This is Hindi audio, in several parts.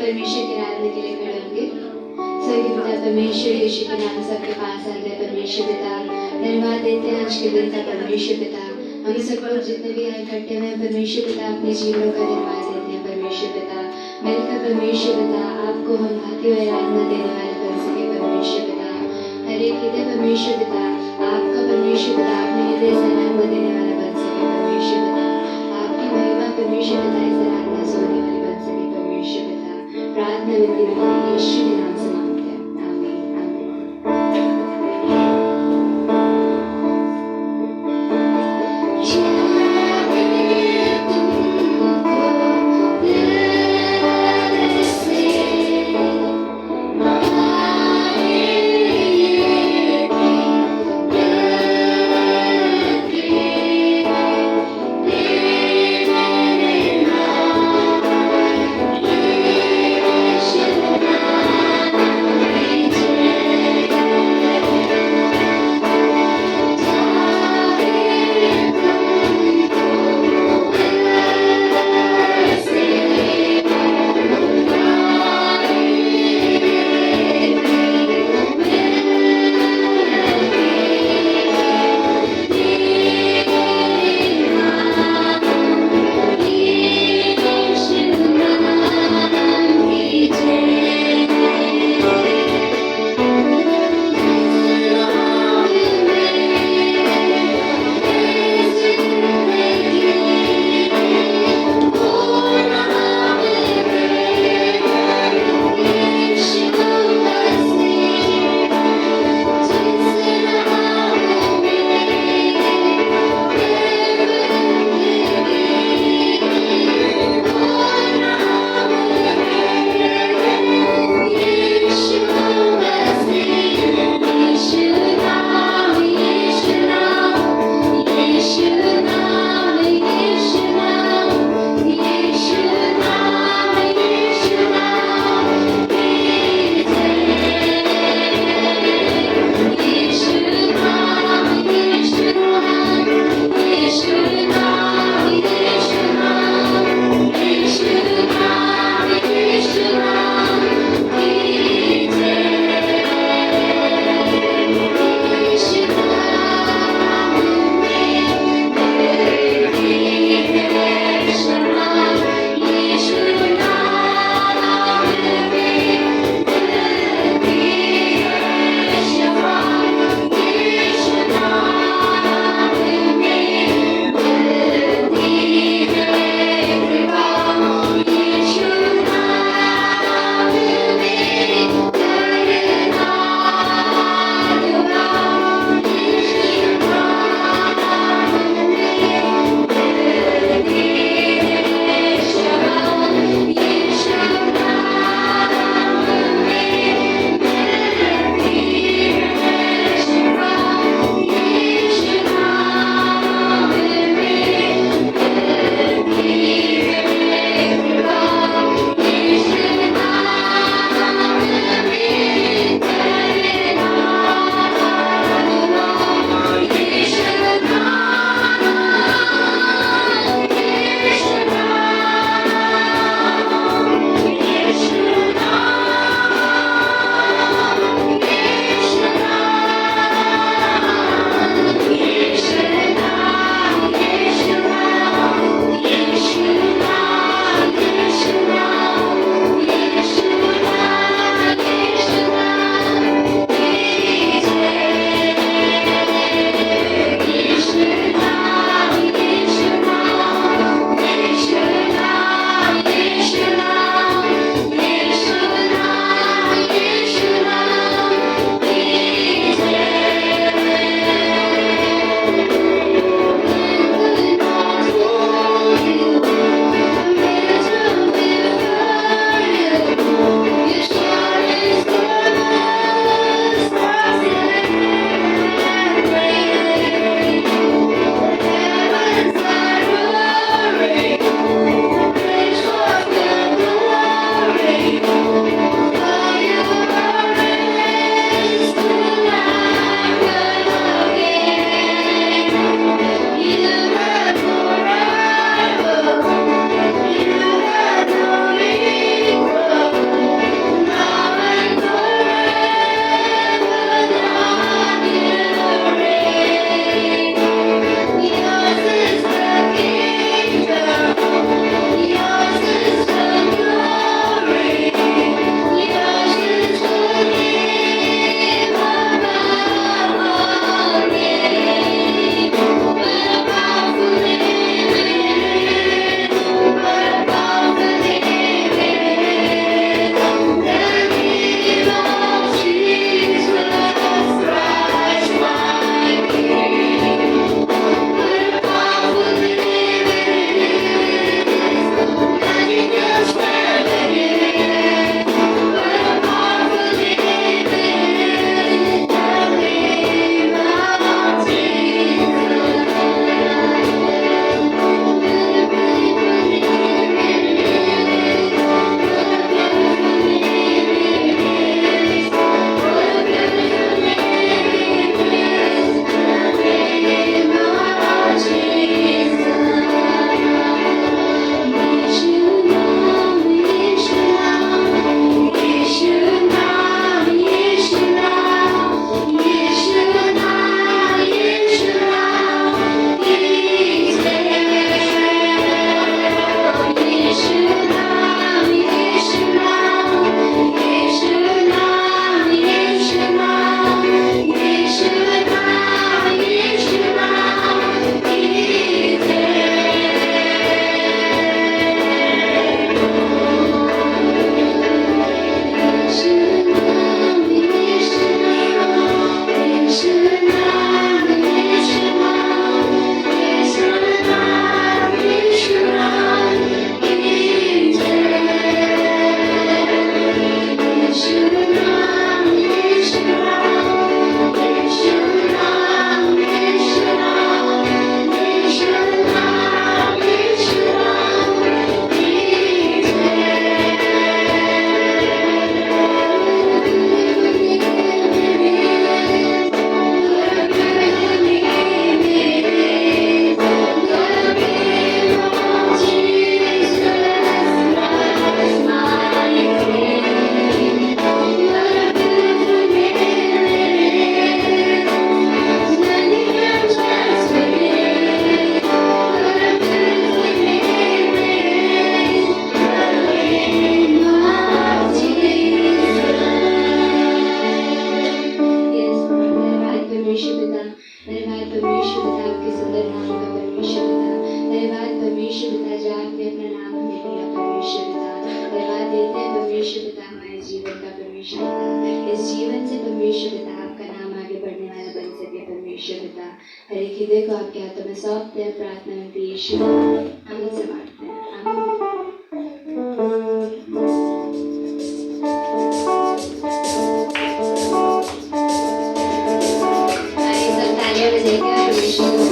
परमेश्वर के आराधना के लिए खड़े होंगे। स्वर्गीय पिता परमेश्वर यीशु के नाम सबके पास आ गए। परमेश्वर पिता धन्यवाद देते हैं आज के दिन का। परमेश्वर पिता हम सब लोग जितने भी यहाँ इकट्ठे हुए हैं परमेश्वर पिता अपने जीवनों का धन्यवाद देते हैं। परमेश्वर पिता मिलकर परमेश्वर पिता आपको हम गाते हुए आराधना देने वाले बन सके। परमेश्वर पिता हर एक हृदय परमेश्वर पिता आपका परमेश्वर पिता अपने हृदय से आराधना देने वाला बन सके। परमेश्वर पिता आपकी महिमा परमेश्वर पिता इस आराधना सोने वाली बन सके। परमेश्वर पिता प्रार्थना विनती यीशु के नाम से मांगते हैं, आमीन आमीन। धन्यवाद परमेश्वर पिता आपके सुंदर नाम का परमेश्वर पिता। धन्यवाद परमेश्वर पिता जो आपने अपना नाम हमें दिया परमेश्वर पिता। धन्यवाद देते हैं परमेश्वर पिता हमारे जीवन का परमेश्वर पिता। इस जीवन से परमेश्वर पिता आपका नाम आगे बढ़ने वाला बन सके परमेश्वर पिता। हर एक हृदय को आपके हाथों में सौंपते हैं प्रार्थना में यीशु हम समाप्त हैं। आमीन। आइए सब तालियां बजाएंगे परमेश्वर को।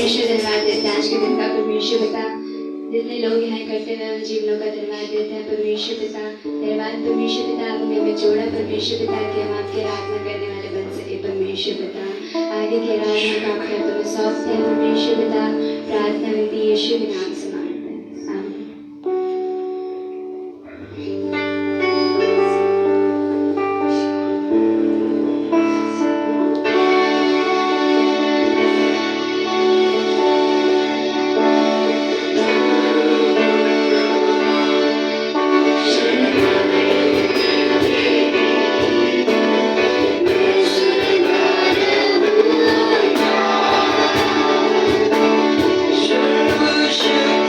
परमेश्वर धन्यवाद देते हैं आज के दिन का परमेश्वर पिता जितने लोग यहाँ इकट्ठे हुए उन जीवनों का धन्यवाद देते हैं परमेश्वर पिता धन्यवाद परमेश्वर पिता आपने हमें जोड़ा परमेश्वर पिता कि हम आपकी आराधना करने वाले बन सके परमेश्वर पिता आगे की आराधना का आपके हाथों में सौंपते हैं परमेश्वर पिता प्रार्थना विनती यीशु के नाम से मांगते हैं आमीन। Worship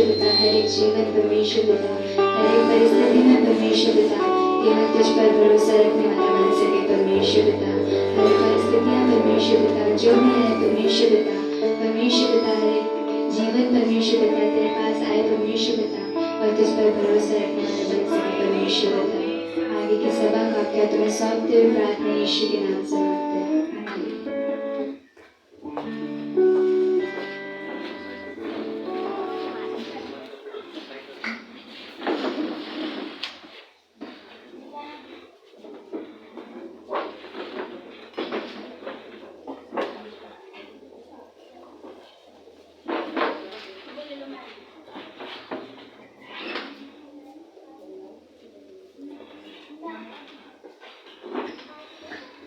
पिता, हर एक जीवन परमेश्वर पिता, हर एक परिस्थिति में परमेश्वर पिता, केवल तुझ पर भरोसा रखने वाला बन सके परमेश्वर पिता। हर परिस्थितियाँ परमेश्वर पिता जो भी है परमेश्वर पिता, परमेश्वर पिता हर एक जीवन परमेश्वर पिता तेरे पास आए परमेश्वर पिता, और तुझ पर भरोसा रखने वाला बन सके परमेश्वर पिता। आगे की सभा का क्या तुम्हें सौंपते हुए प्रार्थना यीशु के नाम से मांगते हैं, आमीन।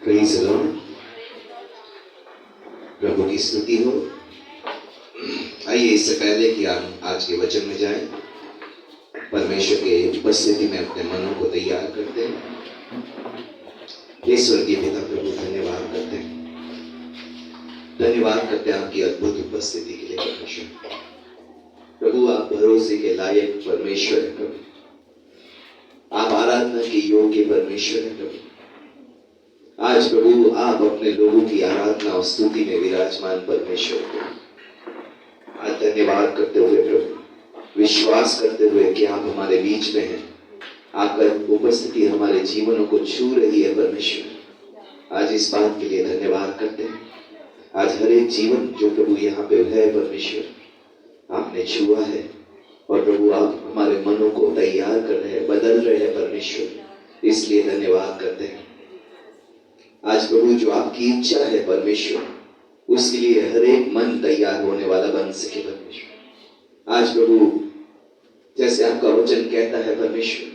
Praise the Lord. प्रभु की स्तुति हो। आइए इससे पहले कि हम आज के वचन में जाएं, परमेश्वर के उपस्थिति में अपने मनों को तैयार करते हैं। ईश्वर के पिता प्रभु धन्यवाद करते हैं, धन्यवाद करते हैं आपकी अद्भुत उपस्थिति के लिए परमेश्वर। प्रभु आप भरोसे के लायक परमेश्वर है प्रभु, आप आराधना के योग्य परमेश्वर है प्रभु। आज प्रभु आप अपने लोगों की आराधना और स्तुति में विराजमान परमेश्वर को आज धन्यवाद करते हुए प्रभु, विश्वास करते हुए कि आप हमारे बीच में हैं, आपका उपस्थिति हमारे जीवनों को छू रही है परमेश्वर। आज इस बात के लिए धन्यवाद करते हैं। आज हर एक जीवन जो प्रभु यहाँ पे है परमेश्वर आपने छुआ है, और प्रभु आप हमारे मनों को तैयार कर रहे हैं, बदल रहे हैं परमेश्वर, इसलिए धन्यवाद करते हैं। आज प्रभु जो आपकी इच्छा है परमेश्वर, उसके लिए हर एक मन तैयार होने वाला बन सके परमेश्वर। आज प्रभु जैसे आपका वचन कहता है परमेश्वर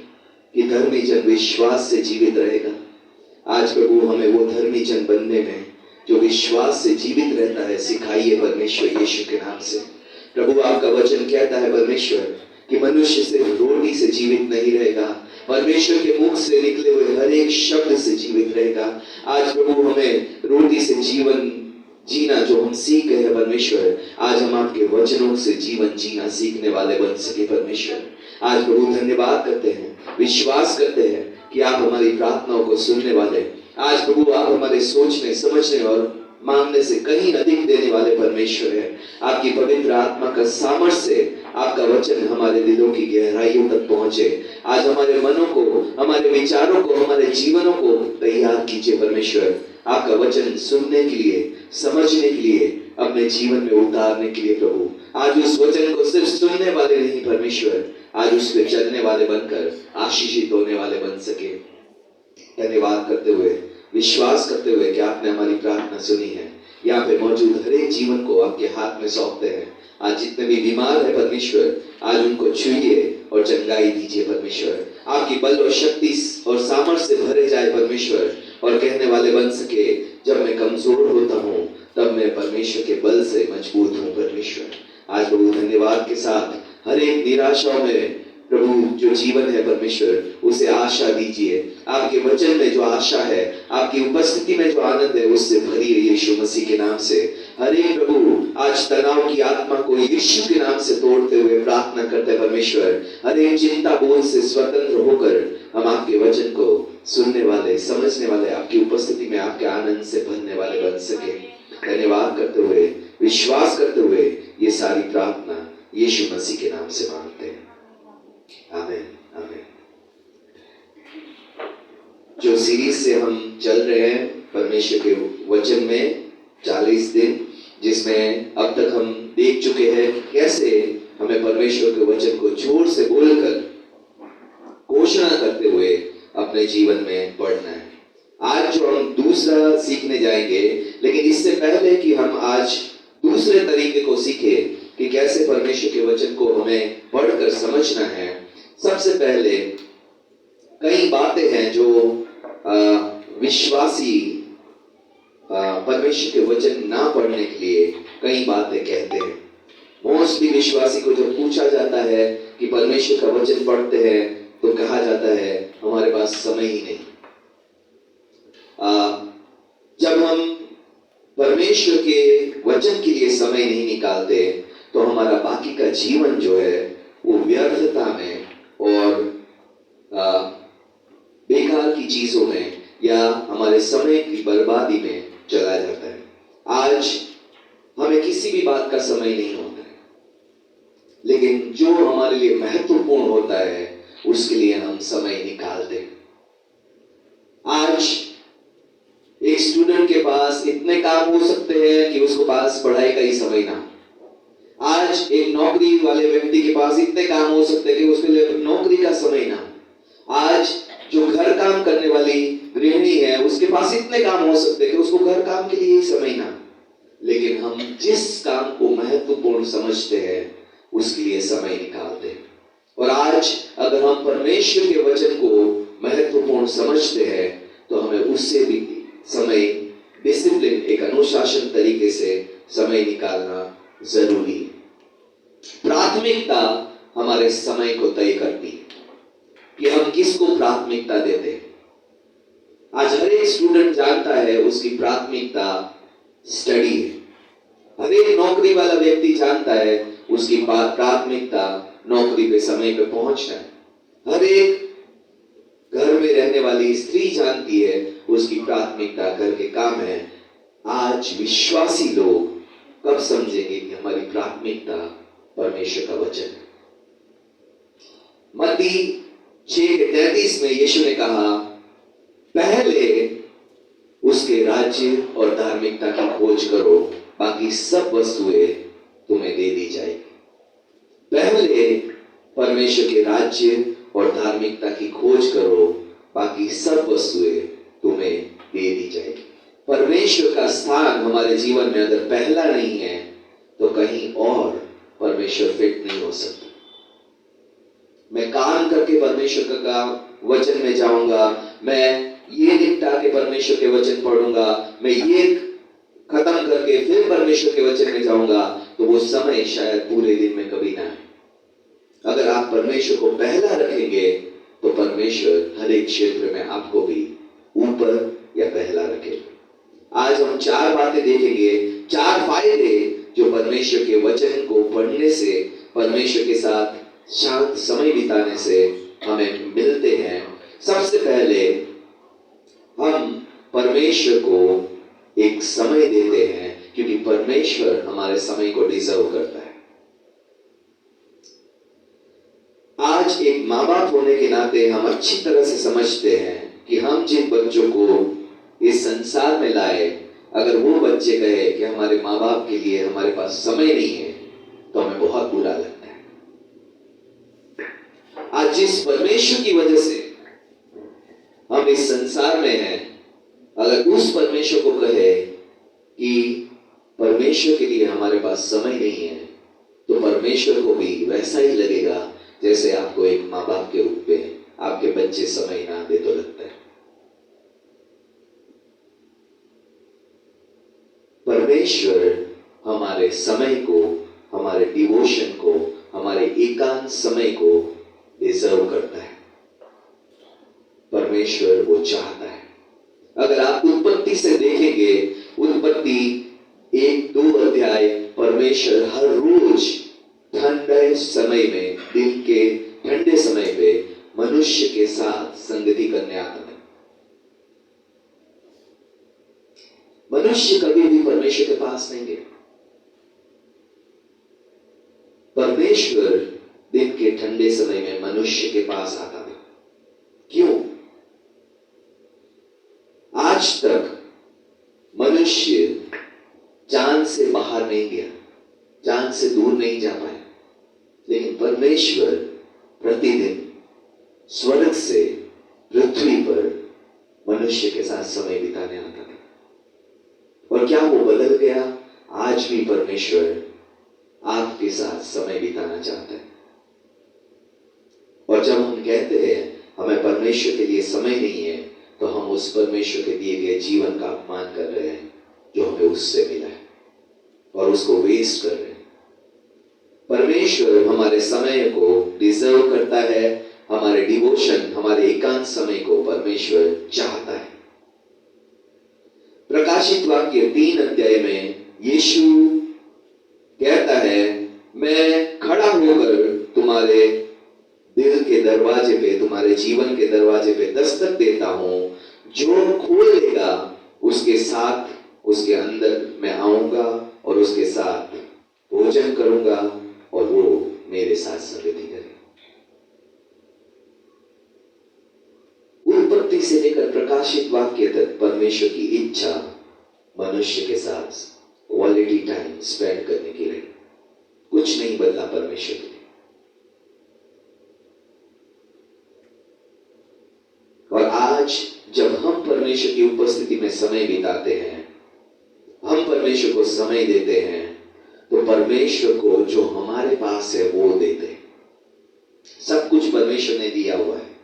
कि धर्मी जन विश्वास से जीवित रहेगा, आज प्रभु हमें वो धर्मी जन बनने में जो विश्वास से जीवित रहता है सिखाइए परमेश्वर यीशु के नाम से। प्रभु आपका वचन कहता है परमेश्वर कि मनुष्य सिर्फ रोटी से जीवित नहीं रहेगा, परमेश्वर के मुख से निकले हुए हर एक शब्द से जीवित रहेगा। आज प्रभु हमें रोटी से जीवन जीना जो हम सीख गए हैं परमेश्वर, आज हम आपके वचनों से जीवन जीना सीखने वाले बन सके परमेश्वर। आज प्रभु धन्यवाद करते हैं, विश्वास करते हैं कि आप हमारी प्रार्थनाओं को सुनने वाले, आज प्रभु आप हमारे सोचने समझने और मांगने से कहीं अधिक देने वाले परमेश्वर है। आपकी पवित्र आत्मा का सामर्थ्य से आपका वचन हमारे दिलों की गहराइयों तक पहुंचे। आज हमारे मनों को, हमारे विचारों को, हमारे जीवनों को तैयार कीजिए परमेश्वर, आपका वचन सुनने के लिए, समझने के लिए, अपने जीवन में उतारने के लिए प्रभु। आज उस वचन को सिर्फ सुनने वाले नहीं परमेश्वर, आज उस पर चलने वाले बनकर आशीषित होने वाले बन सके। धन्यवाद करते हुए, विश्वास करते हुए कि आपने हमारी प्रार्थना सुनी है, यहाँ पे मौजूद हर एक जीवन को आपके हाथ में सौंपते हैं। आज जितने भी बीमार है परमेश्वर, आज उनको छुइए और चंगाई दीजिए परमेश्वर। आपकी बल और शक्ति और सामर्थ्य से भरे जाए परमेश्वर, और कहने वाले बन सके जब मैं कमजोर होता हूँ तब मैं परमेश्वर के बल से मजबूत हूँ परमेश्वर। आज प्रभु धन्यवाद के साथ हर एक निराशाओं में प्रभु जो जीवन है परमेश्वर, उसे आशा दीजिए। आपके वचन में जो आशा है, आपकी उपस्थिति में जो आनंद है, उससे भरिए यीशु मसीह के नाम से। हर एक प्रभु आज तनाव की आत्मा को यीशु के नाम से तोड़ते हुए प्रार्थना करते हैं परमेश्वर। हर एक चिंता बोझ से स्वतंत्र होकर हम आपके वचन को सुनने वाले, समझने वाले, आपकी उपस्थिति में आपके आनंद से भरने वाले बन सके। धन्यवाद करते हुए, विश्वास करते हुए ये सारी प्रार्थना यीशु मसीह के नाम से मांगते हैं, आमीन, आमीन। जो सीरीज से हम चल रहे हैं परमेश्वर के वचन में 40 दिन, जिसमें अब तक हम देख चुके हैं कैसे हमें परमेश्वर के वचन को जोर से बोलकर घोषणा करते हुए अपने जीवन में पढ़ना है। आज जो हम दूसरा सीखने जाएंगे, लेकिन इससे पहले कि हम आज दूसरे तरीके को सीखें कि कैसे परमेश्वर के वचन को हमें पढ़कर समझना है, सबसे पहले कई बातें हैं जो विश्वासी परमेश्वर के वचन ना पढ़ने के लिए कई बातें कहते हैं। मोस्टली विश्वासी को जब पूछा जाता है कि परमेश्वर का वचन पढ़ते हैं तो कहा जाता है हमारे पास समय ही नहीं। जब हम परमेश्वर के वचन के लिए समय नहीं निकालते तो हमारा बाकी का जीवन जो है व्यर्थता में और बेकार की चीजों में या हमारे समय की बर्बादी में चला जाता है। आज हमें किसी भी बात का समय नहीं होता है, लेकिन जो हमारे लिए महत्वपूर्ण होता है उसके लिए हम समय निकालते हैं। आज एक स्टूडेंट के पास इतने काम हो सकते हैं कि उसके पास पढ़ाई का ही समय ना हो। आज एक नौकरी वाले व्यक्ति के पास इतने काम हो सकते हैं कि उसके लिए नौकरी का समय ना हो। आज जो घर काम करने वाली गृहिणी है उसके पास इतने काम हो सकते हैं कि उसको घर काम के लिए ही समय ना हो। लेकिन हम जिस काम को महत्वपूर्ण समझते हैं उसके लिए समय निकालते हैं। और आज अगर हम परमेश्वर के वचन को महत्वपूर्ण समझते हैं तो हमें उससे भी समय, डिसिप्लिन, एक अनुशासन तरीके से समय निकालना जरूरी है। प्राथमिकता हमारे समय को तय करती है कि हम किसको प्राथमिकता देते हैं। आज हर एक स्टूडेंट जानता है उसकी प्राथमिकता स्टडी है। हर एक नौकरी वाला व्यक्ति जानता है उसकी प्राथमिकता नौकरी पे समय पे पहुंचना है। हर एक घर में रहने वाली स्त्री जानती है उसकी प्राथमिकता घर के काम है। आज विश्वासी लोग कब समझेंगे कि हमारी प्राथमिकता परमेश्वर का वचन है। मत्ती 6:33 में यीशु ने कहा, पहले उसके राज्य और धार्मिकता की खोज करो, बाकी सब वस्तुएं तुम्हें दे दी जाएगी। पहले परमेश्वर के राज्य और धार्मिकता की खोज करो, बाकी सब वस्तुएं तुम्हें दे दी जाएगी। परमेश्वर का स्थान हमारे जीवन में अगर पहला नहीं है तो कहीं और परमेश्वर फिट नहीं हो सकता। मैं काम करके परमेश्वर का वचन में जाऊंगा, मैं ये निपटा के परमेश्वर के वचन पढ़ूंगा, मैं ये खत्म करके फिर परमेश्वर के वचन में जाऊंगा, तो वो समय शायद पूरे दिन में कभी ना आए। अगर आप परमेश्वर को पहला रखेंगे तो परमेश्वर हर एक क्षेत्र में आपको भी ऊपर या पहला रखेगा। आज हम 4 बातें देखेंगे, 4 फायदे जो परमेश्वर के वचन को पढ़ने से, परमेश्वर के साथ शांत समय बिताने से हमें मिलते हैं। सबसे पहले हम परमेश्वर को एक समय देते हैं क्योंकि परमेश्वर हमारे समय को डिजर्व करता है। आज एक माँ बाप होने के नाते हम अच्छी तरह से समझते हैं कि हम जिन बच्चों को इस संसार में लाए, अगर वो बच्चे कहे कि हमारे माँ बाप के लिए हमारे पास समय नहीं है तो हमें बहुत बुरा लगता है। आज जिस परमेश्वर की वजह से हम इस संसार में हैं, अगर उस परमेश्वर को कहे कि परमेश्वर के लिए हमारे पास समय नहीं है तो परमेश्वर को भी वैसा ही लगेगा जैसे आपको एक माँ बाप के रूप में आपके बच्चे समय ना दे तो लगता है। परमेश्वर हमारे समय को, हमारे डिवोशन को, हमारे एकांत समय को डिजर्व करता है। परमेश्वर वो चाहता है। अगर आप उत्पत्ति से देखेंगे, उत्पत्ति 1-2 अध्याय, परमेश्वर हर रोज ठंडे समय में, दिन के ठंडे समय पे मनुष्य के साथ संगति करने आता है। मनुष्य कभी भी परमेश्वर के पास नहीं गया। परमेश्वर दिन के ठंडे समय में मनुष्य के पास आता था। क्यों? आज तक मनुष्य चांद से बाहर नहीं गया, चांद से दूर नहीं जा पाया, लेकिन परमेश्वर प्रतिदिन स्वर्ग से पृथ्वी पर मनुष्य के साथ समय बिताने आता था। और क्या वो बदल गया? आज भी परमेश्वर आपके साथ समय बिताना चाहता है। और जब हम कहते हैं हमें परमेश्वर के लिए समय नहीं है, तो हम उस परमेश्वर के दिए गए जीवन का अपमान कर रहे हैं जो हमें उससे मिला है, और उसको वेस्ट कर रहे हैं। परमेश्वर हमारे समय को डिजर्व करता है। हमारे डिवोशन, हमारे एकांत समय को परमेश्वर चाहता है। प्रकाशित वाक्य 3 अध्याय में यीशु कहता है, मैं खड़ा होकर तुम्हारे जीवन के दरवाजे पे दस्तक देता हूं, जो खोल लेगा उसके साथ, उसके अंदर मैं आऊंगा और उसके साथ भोजन करूंगा और वो मेरे साथ संगति करेगा। उत्पत्ति से लेकर प्रकाशित वाक्य तक परमेश्वर की इच्छा मनुष्य के साथ क्वालिटी टाइम स्पेंड करने की रही। कुछ नहीं बदला परमेश्वर के लिए। और आज जब हम परमेश्वर की उपस्थिति में समय बिताते हैं, हम परमेश्वर को समय देते हैं, तो परमेश्वर को जो हमारे पास है वो देते हैं। सब कुछ परमेश्वर ने दिया हुआ है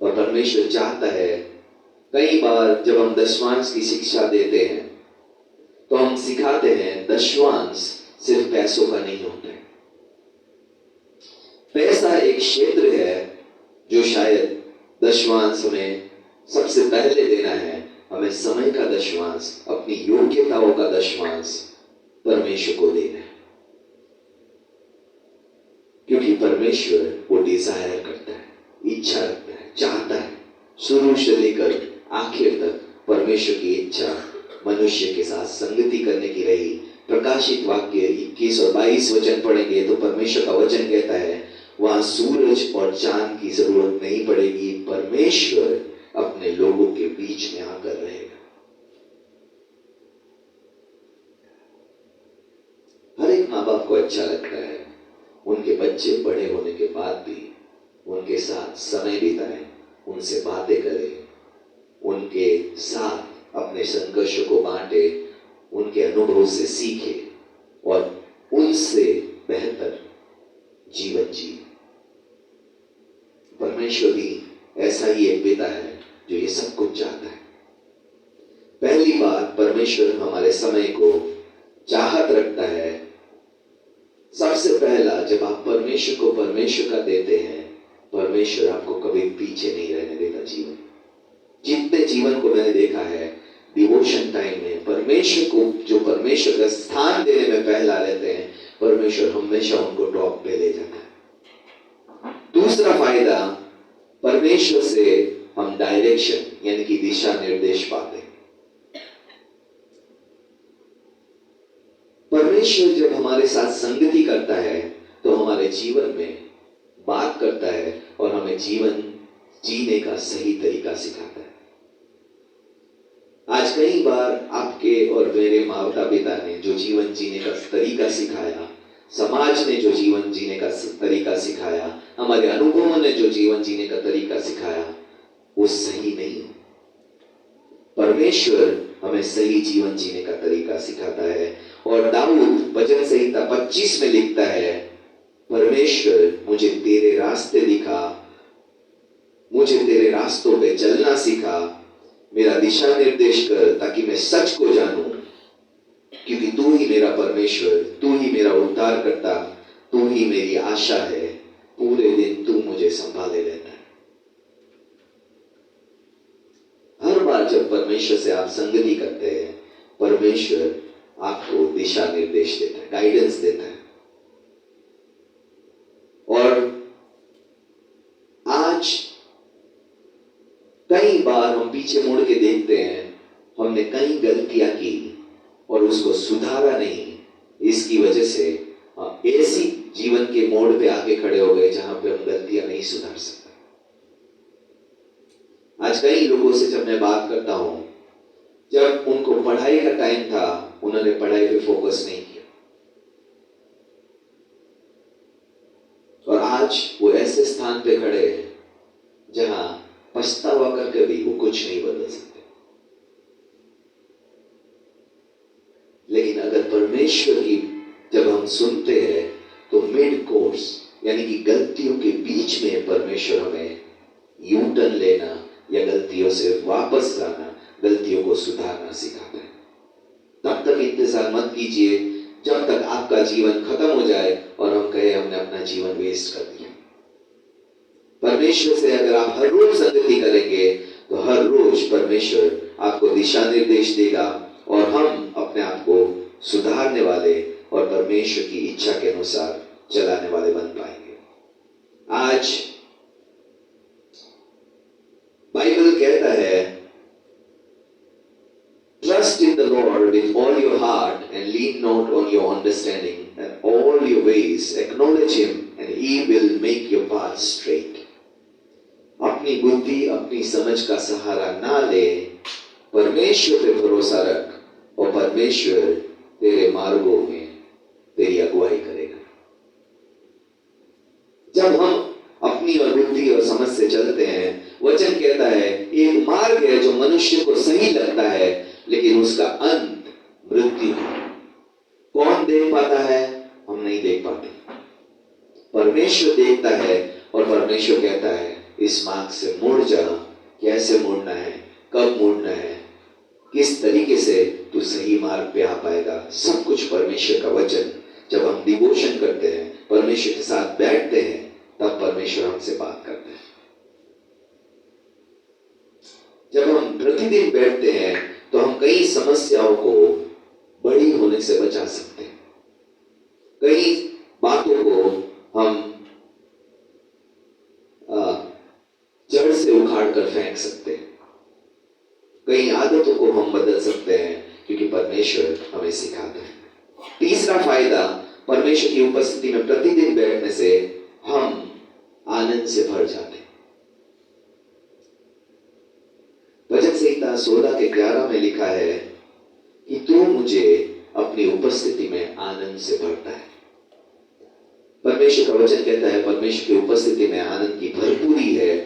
और परमेश्वर चाहता है, कई बार जब हम दशमांश की शिक्षा देते हैं तो हम सिखाते हैं दशमांश सिर्फ पैसों का नहीं होता है। पैसा एक क्षेत्र है जो शायद दशमांश हमें सबसे पहले देना है। हमें समय का दशमांश, अपनी योग्यताओं का दशमांश परमेश्वर को देना है, क्योंकि परमेश्वर वो डिजायर करता है, इच्छा रखता है, चाहता है। शुरू से लेकर आखिर तक परमेश्वर की इच्छा मनुष्य के साथ संगति करने की रही। प्रकाशित वाक्य 21 और 22 वचन पढ़ेंगे तो परमेश्वर का वचन कहता है, वहां सूरज और चांद की जरूरत नहीं पड़ेगी, परमेश्वर अपने लोगों के बीच में आकर रहेगा। हर एक माँ बाप को अच्छा लगता है उनके बच्चे बड़े होने के बाद भी उनके साथ समय बिताएं, उनसे बातें करें, उनके साथ अपने संघर्षों को बांटे, उनके अनुभव से सीखे और उनसे बेहतर जीवन जिए। परमेश्वर भी ऐसा ही एक पिता है जो ये सब कुछ चाहता है। पहली बात, परमेश्वर हमारे समय को चाहत रखता है। सबसे पहला, जब आप परमेश्वर को परमेश्वर का देते हैं, परमेश्वर आपको कभी पीछे नहीं रहने देता। जीवन, जितने जीवन को मैंने देखा है डिवोशन टाइम में, परमेश्वर को जो परमेश्वर का स्थान देने में पहला रहते हैं, परमेश्वर हमेशा उनको टॉप पे ले जाता है। दूसरा फायदा, परमेश्वर से हम डायरेक्शन यानी कि दिशा निर्देश पाते हैं। परमेश्वर जब हमारे साथ संगति करता है तो हमारे जीवन में बात करता है और हमें जीवन जीने का सही तरीका सिखाता है। आज कई बार आपके और मेरे माता पिता ने जो जीवन जीने का तरीका सिखाया, समाज ने जो जीवन जीने का तरीका सिखाया, हमारे अनुभवों ने जो जीवन जीने का तरीका सिखाया, वो सही नहीं। परमेश्वर हमें सही जीवन जीने का तरीका सिखाता है। और दाऊद भजन संहिता 25 में लिखता है, परमेश्वर मुझे तेरे रास्ते दिखा, मुझे तेरे रास्तों पे चलना सिखा, मेरा दिशा निर्देश कर ताकि मैं सच को जानूं, क्योंकि तू ही मेरा परमेश्वर, तू ही मेरा उद्धार करता, तू ही मेरी आशा है, पूरे दिन तू मुझे संभाले रहता है। हर बार जब परमेश्वर से आप संगति करते हैं, परमेश्वर आपको दिशा निर्देश देता है, गाइडेंस देता है। और आज कई बार हम पीछे मुड़ के देखते हैं, हमने कई गलतियां की और उसको सुधारा नहीं। इसकी वजह से ऐसी जीवन के मोड़ पे आके खड़े हो गए जहां पे हम गलतियां नहीं सुधार सकते। आज कई लोगों से जब मैं बात करता हूं, जब उनको पढ़ाई का टाइम था, उन्होंने पढ़ाई पे फोकस नहीं किया और आज वो ऐसे स्थान पे खड़े हैं जहां पछतावा करके भी वो कुछ नहीं बदल सकते। लेकिन अगर परमेश्वर की जब हम सुनते हैं तो मिड कोर्स यानी कि गलतियों के बीच में परमेश्वर हमें यू टर्न लेना या गलतियों से वापस जाना, गलतियों को सुधारना सिखाता है। तब तक इंतजार मत कीजिए जब तक आपका जीवन खत्म हो जाए और हम कहे हमने अपना जीवन वेस्ट कर दिया। परमेश्वर से अगर आप हर रोज संगति करेंगे तो हर रोज परमेश्वर आपको दिशा निर्देश देगा और हम अपने आप को सुधारने वाले और परमेश्वर की इच्छा के अनुसार चलाने वाले बन पाएंगे। आज कहता है, trust in the Lord with all your heart and lean not on your understanding, and all your ways acknowledge him and he will make your path straight. अपनी बुद्धि अपनी समझ का सहारा ना ले, परमेश्वर पे भरोसा रख और परमेश्वर तेरे मार्गों में तेरी अगुवाई करेगा। जब हम अपनी और बुद्धि और समझ से चलते हैं, वचन कहता है एक मार्ग है जो मनुष्य को सही लगता है, लेकिन उसका अंत मृत्यु है। कौन देख पाता है? हम नहीं देख पाते। परमेश्वर देखता है और परमेश्वर कहता है इस मार्ग से मुड़ जा। कैसे मुड़ना है, कब मुड़ना है, किस तरीके से तू सही मार्ग पे आ पाएगा, सब कुछ परमेश्वर का वचन। जब हम डिवोशन करते हैं, परमेश्वर के साथ बैठते हैं, तब परमेश्वर हमसे बात करते हैं। जब हम प्रतिदिन बैठते हैं तो हम कई समस्याओं को बड़ी होने से बचा सकते हैं। कई बातों को हम जड़ से उखाड़ कर फेंक सकते हैं। कई आदतों को हम बदल सकते हैं क्योंकि परमेश्वर हमें सिखाता है। तीसरा फायदा, परमेश्वर की उपस्थिति में प्रतिदिन बैठने से हम आनंद से भर जाते हैं। भजन संहिता 16:11 में लिखा है कि तू मुझे अपनी उपस्थिति में आनंद से भरता है। परमेश्वर का वचन कहता है परमेश्वर की उपस्थिति में आनंद की भरपूरी है।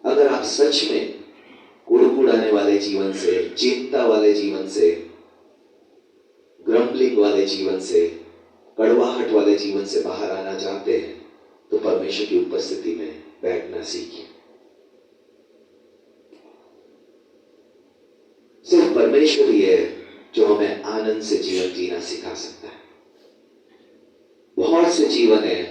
अगर आप सच में कुड़कुड़ाने वाले जीवन से, चिंता वाले जीवन से, ग्रम्बलिंग वाले जीवन से, कड़वाहट वाले जीवन से बाहर आना चाहते हैं, तो परमेश्वर की उपस्थिति में बैठना सीखिए। सिर्फ परमेश्वर ही है जो हमें आनंद से जीवन जीना सिखा सकता है। बहुत से जीवन है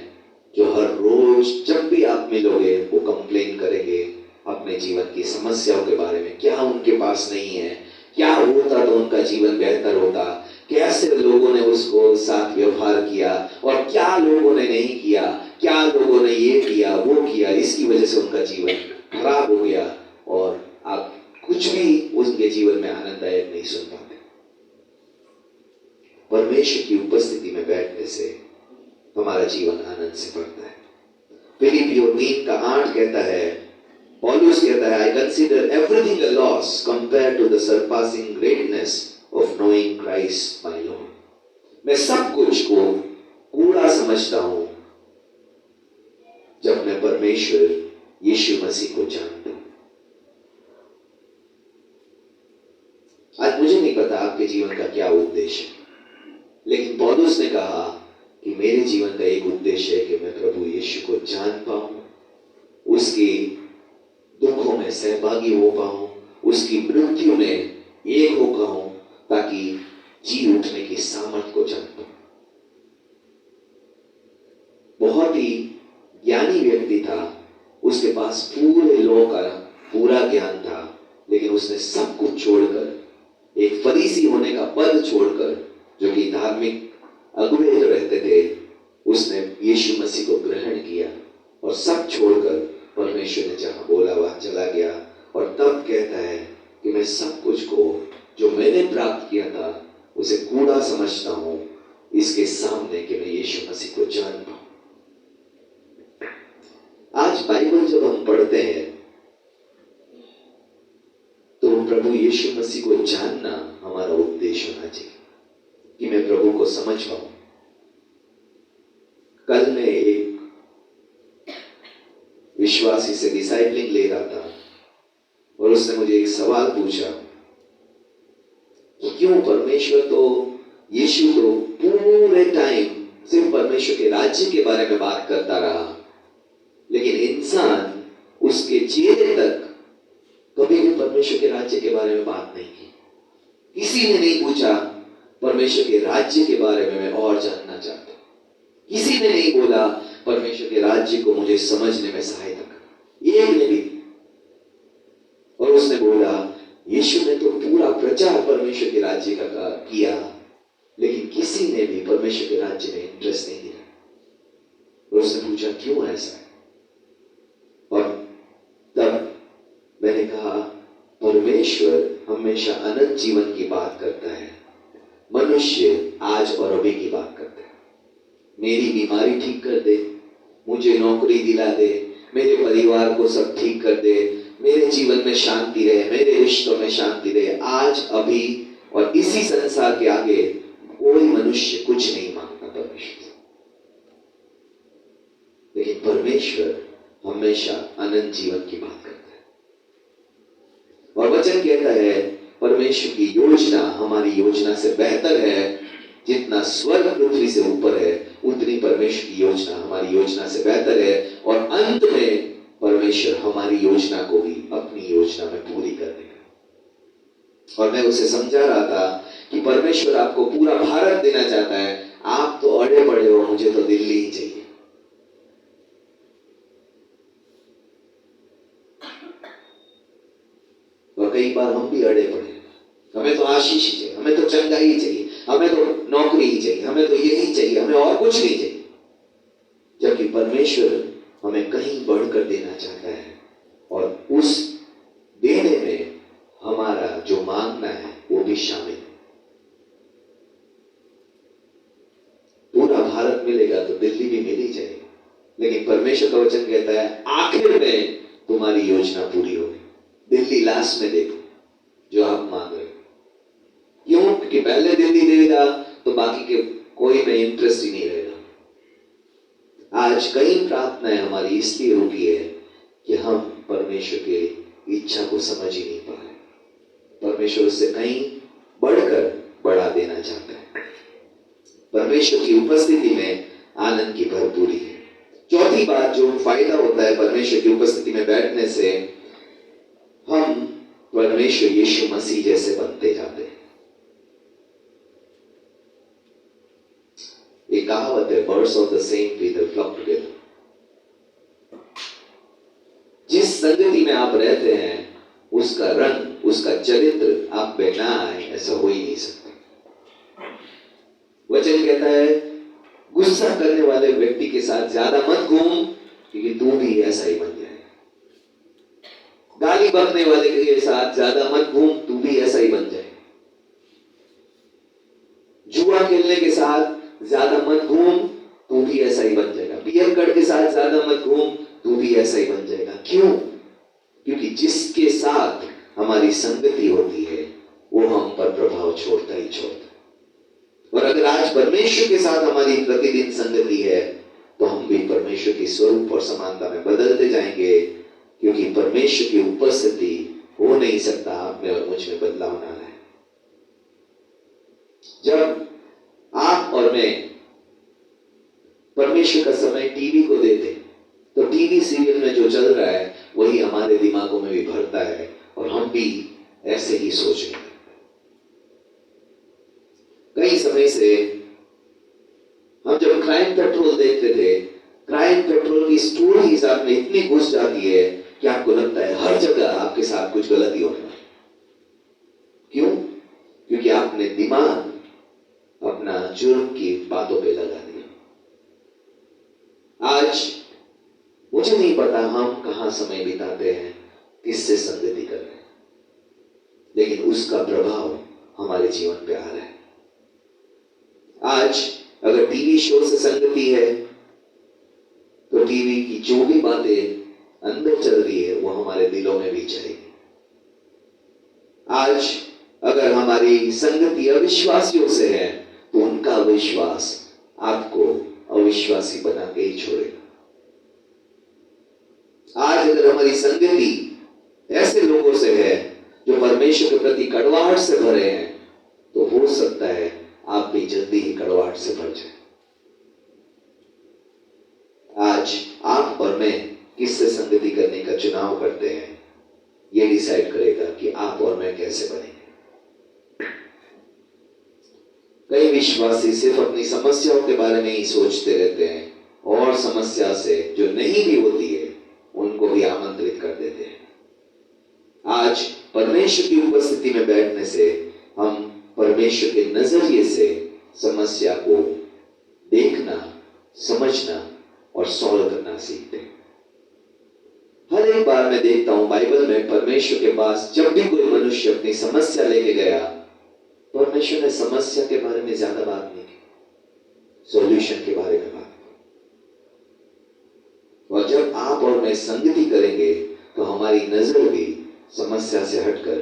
जो हर रोज जब भी आप मिलोगे वो कंप्लेन करेंगे अपने जीवन की समस्याओं के बारे में। क्या उनके पास नहीं है, क्या होता तो उनका जीवन बेहतर होता, कैसे लोगों ने उसको साथ व्यवहार किया और क्या लोगों ने नहीं किया, क्या लोगों ने ये किया वो किया, इसकी वजह से उनका जीवन खराब हो गया और आप कुछ भी उनके जीवन में आनंददायक नहीं सुन पाते। परमेश्वर की उपस्थिति में बैठने से हमारा जीवन आनंद से भरता है। फिलिपियों 3:8 कहता है, पौलुस कहता है, I consider everything a loss compared to the surpassing greatness of knowing Christ my Lord. मैं सब कुछ को कूड़ा समझता हूं जब मैं परमेश्वर यीशु मसीह को जानता हूं। आज मुझे नहीं पता आपके जीवन का क्या उद्देश्य है, लेकिन पौलुस ने कहा कि मेरे जीवन का एक उद्देश्य है कि मैं प्रभु यीशु को जान पाऊं, उसके दुखों में सहभागी हो पाऊं, उसकी मृत्यु में एक हो पाऊं, ताकि जी उठने की सामर्थ को जान पाऊं। बहुत ही ज्ञानी व्यक्ति था, उसके पास पूरे लॉ का पूरा ज्ञान था, लेकिन उसने सब कुछ छोड़कर, एक फरीसी होने का पद छोड़कर, जो कि धार्मिक अगुवे जो रहते थे, उसने यीशु मसीह को ग्रहण किया और सब छोड़कर परमेश्वर ने जहां बोला वहां चला गया। और तब कहता है कि मैं सब कुछ को जो मैंने प्राप्त किया था उसे कूड़ा समझता हूं इसके सामने कि मैं यीशु मसीह को जान पाऊं। आज बाइबल जब हम पढ़ते हैं तो प्रभु यीशु मसीह को जानना हमारा उद्देश्य होना चाहिए कि मैं प्रभु को समझ पाऊं। कल मैं एक विश्वासी से डिसाइपलिंग ले रहा था और उसने मुझे एक सवाल पूछा कि क्यों परमेश्वर तो यीशु तो पूरे टाइम सिर्फ परमेश्वर के राज्य के बारे में बात करता रहा, लेकिन इंसान उसके चेहरे तक कभी भी परमेश्वर के राज्य के बारे में बात नहीं की। किसी ने नहीं पूछा परमेश्वर के राज्य के बारे में मैं और जानना चाहता हूं। किसी ने नहीं बोला परमेश्वर के राज्य को मुझे समझने में सहायता कर, एक ने भी। और उसने बोला यीशु ने तो पूरा प्रचार परमेश्वर के राज्य का किया, लेकिन किसी ने भी परमेश्वर के राज्य में इंटरेस्ट नहीं दिया। और उसने पूछा क्यों ऐसा है? और तब मैंने कहा परमेश्वर हमेशा अनंत जीवन की बात करता है, मनुष्य आज और अभी की बात करता है। मेरी बीमारी ठीक कर दे, मुझे नौकरी दिला दे, मेरे परिवार को सब ठीक कर दे, मेरे जीवन में शांति रहे, मेरे रिश्तों में शांति रहे। आज अभी और इसी संसार के आगे कोई मनुष्य कुछ नहीं मांगता परमेश्वर से, लेकिन परमेश्वर हमेशा अनंत जीवन की बात करता है। और वचन कहता है परमेश्वर की योजना हमारी योजना से बेहतर है। जितना स्वर्ग पृथ्वी से ऊपर है उतनी परमेश्वर की योजना हमारी योजना से बेहतर है। और अंत में परमेश्वर हमारी योजना को भी अपनी योजना में पूरी कर देगा। और मैं उसे समझा रहा था कि परमेश्वर आपको पूरा भारत देना चाहता है, आप तो अड़े पड़े हो, मुझे तो दिल्ली ही चाहिए। और कई बार हम भी अड़े पड़े, हमें तो आशीष ही चाहिए, हमें तो चंगाई ही चाहिए, हमें तो नौकरी ही चाहिए, हमें तो यही चाहिए, हमें और कुछ नहीं चाहिए। जबकि परमेश्वर हमें कहीं बढ़कर देना चाहता है और उस देने में हमारा जो मांगना है वो भी शामिल है। पूरा भारत मिलेगा तो दिल्ली भी मिल ही जाएगी, लेकिन परमेश्वर का वचन कहता है आखिर में तुम्हारी योजना पूरी होगी। दिल्ली लास्ट में देखो जो आप मांग रहे हो। क्यों? क्योंकि पहले दिल्ली देगा तो बाकी के कोई में इंटरेस्ट ही नहीं रहेगा। आज कई प्रार्थनाएं हमारी इसलिए रुकी है कि हम परमेश्वर की इच्छा को समझ ही नहीं पा रहे। परमेश्वर उससे कहीं बढ़कर बढ़ा देना चाहता है। परमेश्वर की उपस्थिति में आनंद की भरपूरी है। चौथी बात जो फायदा होता है परमेश्वर की उपस्थिति में बैठने से, हम परमेश्वर यीशु मसीह जैसे बनते जाते हैं। एक कहावत है, birds of the same feather flock together. जिस संगति में आप रहते हैं उसका रंग, उसका चरित्र आप पे ना आए, ऐसा हो ही नहीं सकता। वचन कहता है गुस्सा करने वाले व्यक्ति के साथ ज्यादा मत घूम, क्योंकि तू भी ऐसा ही बन जाएगा। गाली बकने वाले के साथ ज्यादा मत घूम, तू भी ऐसा ही बन जाएगा। जुआ खेलने के साथ ज्यादा मत घूम, तू भी ऐसा ही बन जाएगा। बियर कट के साथ ज्यादा मत घूम, तू भी ऐसा ही बन जाएगा। क्यों? क्योंकि जिसके साथ हमारी संगति होती है वो हम पर प्रभाव छोड़ता ही छोड़ता है। और अगर आज परमेश्वर के साथ हमारी प्रतिदिन संगति है तो हम भी परमेश्वर की स्वरूप और समानता में बदलते जाएंगे, क्योंकि परमेश्वर की उपस्थिति हो नहीं सकता आप में और मुझ में बदलाव ना लाए। जब आप और मैं परमेश्वर का समय टीवी को देते तो टीवी सीरियल में जो चल रहा है वही हमारे दिमागों में भी भरता है और हम भी ऐसे ही सोचेंगे। कई समय से हम जब क्राइम पेट्रोल देखते थे, क्राइम पेट्रोल की स्टोरीज आप में इतनी घुस जाती है कि आपको लगता है हर जगह आपके साथ कुछ गलती हो रही है। क्यों? क्योंकि आपने दिमाग अपना जुर्म की बातों पे लगा दिया। आज मुझे नहीं पता हम कहां समय बिताते हैं, किससे संगति कर रहे हैं, लेकिन उसका प्रभाव हमारे जीवन पे आ रहा है। आज अगर टीवी शो से संगति है तो टीवी की जो भी बातें अंदर चल रही है वो हमारे दिलों में भी चलेगी। आज अगर हमारी संगति अविश्वासियों से है तो उनका विश्वास आपको अविश्वासी बना के ही छोड़ेगा। आज अगर हमारी संगति ऐसे लोगों से है जो परमेश्वर के प्रति कड़वाहट से भरे हैं तो हो सकता है आप भी जल्दी ही कड़वाहट से भर जाए। आज आप और मैं किससे संगति करने का चुनाव करते हैं, यह डिसाइड करेगा कि आप और मैं कैसे बनेंगे। कई विश्वासी सिर्फ अपनी समस्याओं के बारे में ही सोचते रहते हैं और समस्या से जो नहीं भी होती है उनको भी आमंत्रित कर देते हैं। आज परमेश्वर की उपस्थिति में बैठने से हम परमेश्वर के नजरिए से समस्या को देखना, समझना और सॉल्व करना सीखते हैं। हर एक कई बार मैं देखता हूं बाइबल में परमेश्वर के पास जब भी कोई मनुष्य अपनी समस्या लेके गया, परमेश्वर ने समस्या के बारे में ज्यादा बात नहीं की, सॉल्यूशन के बारे में बात। और जब आप और मैं संगति करेंगे तो हमारी नजर भी समस्या से हटकर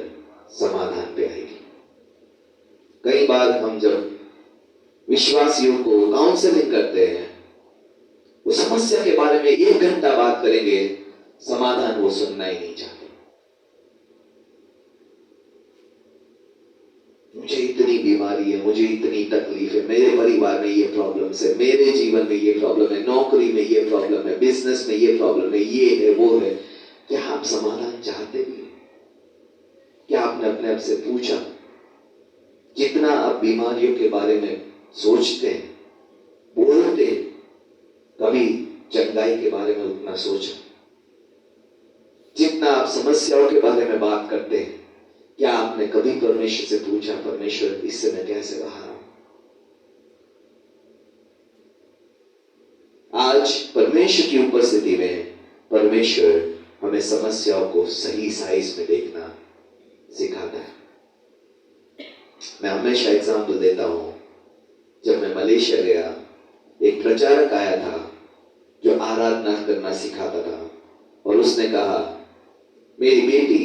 समाधान पे आएगी। कई बार हम जब विश्वासियों को काउंसलिंग करते हैं, वो समस्या के बारे में 1 घंटा बात करेंगे, समाधान वो सुनना ही नहीं चाहते। मुझे इतनी बीमारी है, मुझे इतनी तकलीफ है, मेरे परिवार में ये प्रॉब्लम्स है, मेरे जीवन में ये प्रॉब्लम है, नौकरी में ये प्रॉब्लम है, बिजनेस में ये प्रॉब्लम है, ये है वो है। क्या आप समाधान चाहते भी? क्या आपने अपने आप से पूछा? जितना आप बीमारियों के बारे में सोचते हैं, बोलते हैं, कभी चंगाई के बारे में उतना सोचा? जितना आप समस्याओं के बारे में बात करते हैं, क्या आपने कभी परमेश्वर से पूछा, परमेश्वर इससे मैं कैसे बाहर आऊं? आज परमेश्वर की उपस्थिति में परमेश्वर हमें समस्याओं को सही साइज में देखना सिखाता है। मैं हमेशा एग्जाम्पल देता हूं, जब मैं मलेशिया गया, एक प्रचारक आया था जो आराधना करना सिखाता था, और उसने कहा मेरी बेटी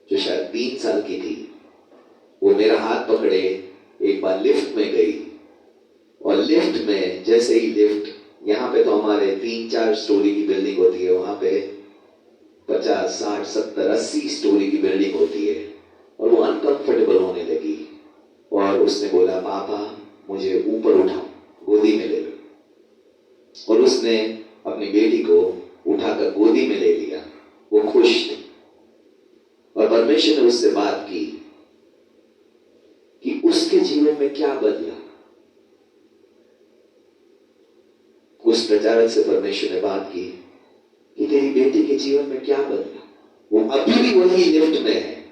जो शायद 3 साल की थी, वो मेरा हाथ पकड़े एक बार लिफ्ट में गई, और लिफ्ट में जैसे ही लिफ्ट, यहाँ पे तो हमारे 3-4 स्टोरी की बिल्डिंग होती है, वहां पे 50, 60, 70, 80 स्टोरी की बिल्डिंग होती है, और वो अनकंफर्टेबल होने लगी। और उसने बोला, पापा मुझे ऊपर उठाओ, गोदी में ले लो। और उसने अपनी बेटी को उठाकर गोदी में ले लिया। वो खुश थी, और परमेश्वर ने उससे बात की कि उसके जीवन में क्या बदला। उस प्रचारक से परमेश्वर ने बात की कि तेरी बेटी के जीवन में क्या बदला। वो अभी भी वही लिफ्ट में है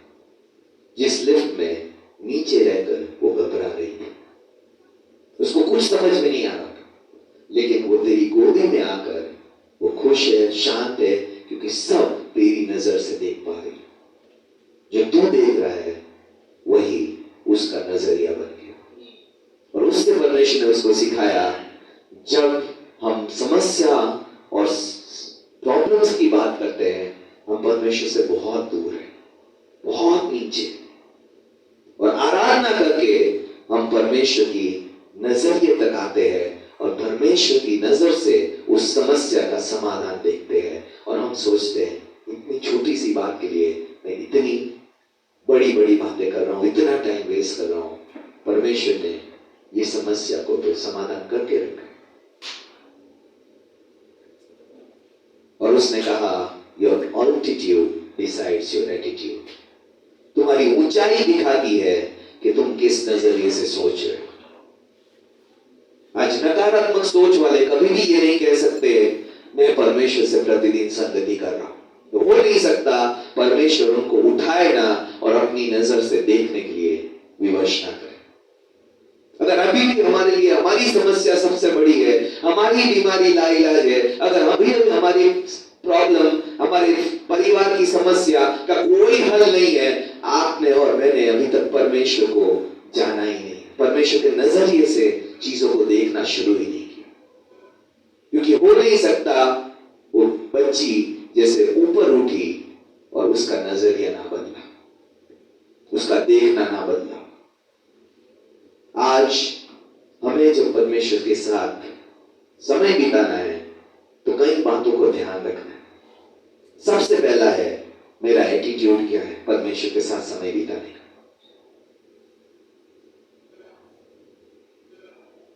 जिस लिफ्ट में नीचे रहकर वो घबरा रही थी। उसको कुछ समझ में नहीं आ रहा था, लेकिन वो तेरी गोदी में आकर वो खुश है, शांत है, क्योंकि सब तेरी नजर से देख पा रही। जो तू देख रहा है वही उसका नजरिया बन गया। और उससे परमेश्वर ने उसको सिखाया, जब हम समस्या और प्रॉब्लम्स की बात करते हैं, हम परमेश्वर से बहुत दूर हैं, बहुत नीचे। और आराधना करके हम परमेश्वर की नजरिए तक आते हैं, और परमेश्वर की नजर से उस समस्या का समाधान देखते हैं। और हम सोचते हैं, इतनी छोटी सी बात के लिए मैं इतनी बड़ी बड़ी बातें कर रहा हूं, इतना टाइम वेस्ट कर रहा हूं। परमेश्वर ने ये समस्या को तो समाधान करके रखा। और उसने कहा, your altitude decides your attitude. तुम्हारी ऊंचाई दिखाती है कि तुम किस नजरिए से सोच रहे हो। आज नकारात्मक सोच वाले कभी भी ये नहीं कह सकते मैं परमेश्वर से प्रतिदिन संगति कर रहा हूं। तो हो नहीं सकता, परमेश्वर उनको उठाए ना और अपनी नजर से देखने के लिए विवश ना करे। अगर अभी भी हमारे लिए हमारी समस्या सबसे बड़ी है, हमारी बीमारी लाइलाज है, अगर अभी भी हमारी प्रॉब्लम, हमारे परिवार की समस्या का कोई हल नहीं है, आपने और मैंने अभी तक परमेश्वर को जाना ही नहीं, परमेश्वर के नजरिए से चीजों को देखना शुरू ही नहीं किया। क्योंकि हो नहीं सकता वो बच्ची जैसे ऊपर उठी और उसका नजरिया ना बदला, उसका देखना ना बदला। आज हमें जब परमेश्वर के साथ समय बिताना है तो कई बातों को ध्यान रखना है। सबसे पहला है, मेरा एटीट्यूड क्या है परमेश्वर के साथ समय बिताने का।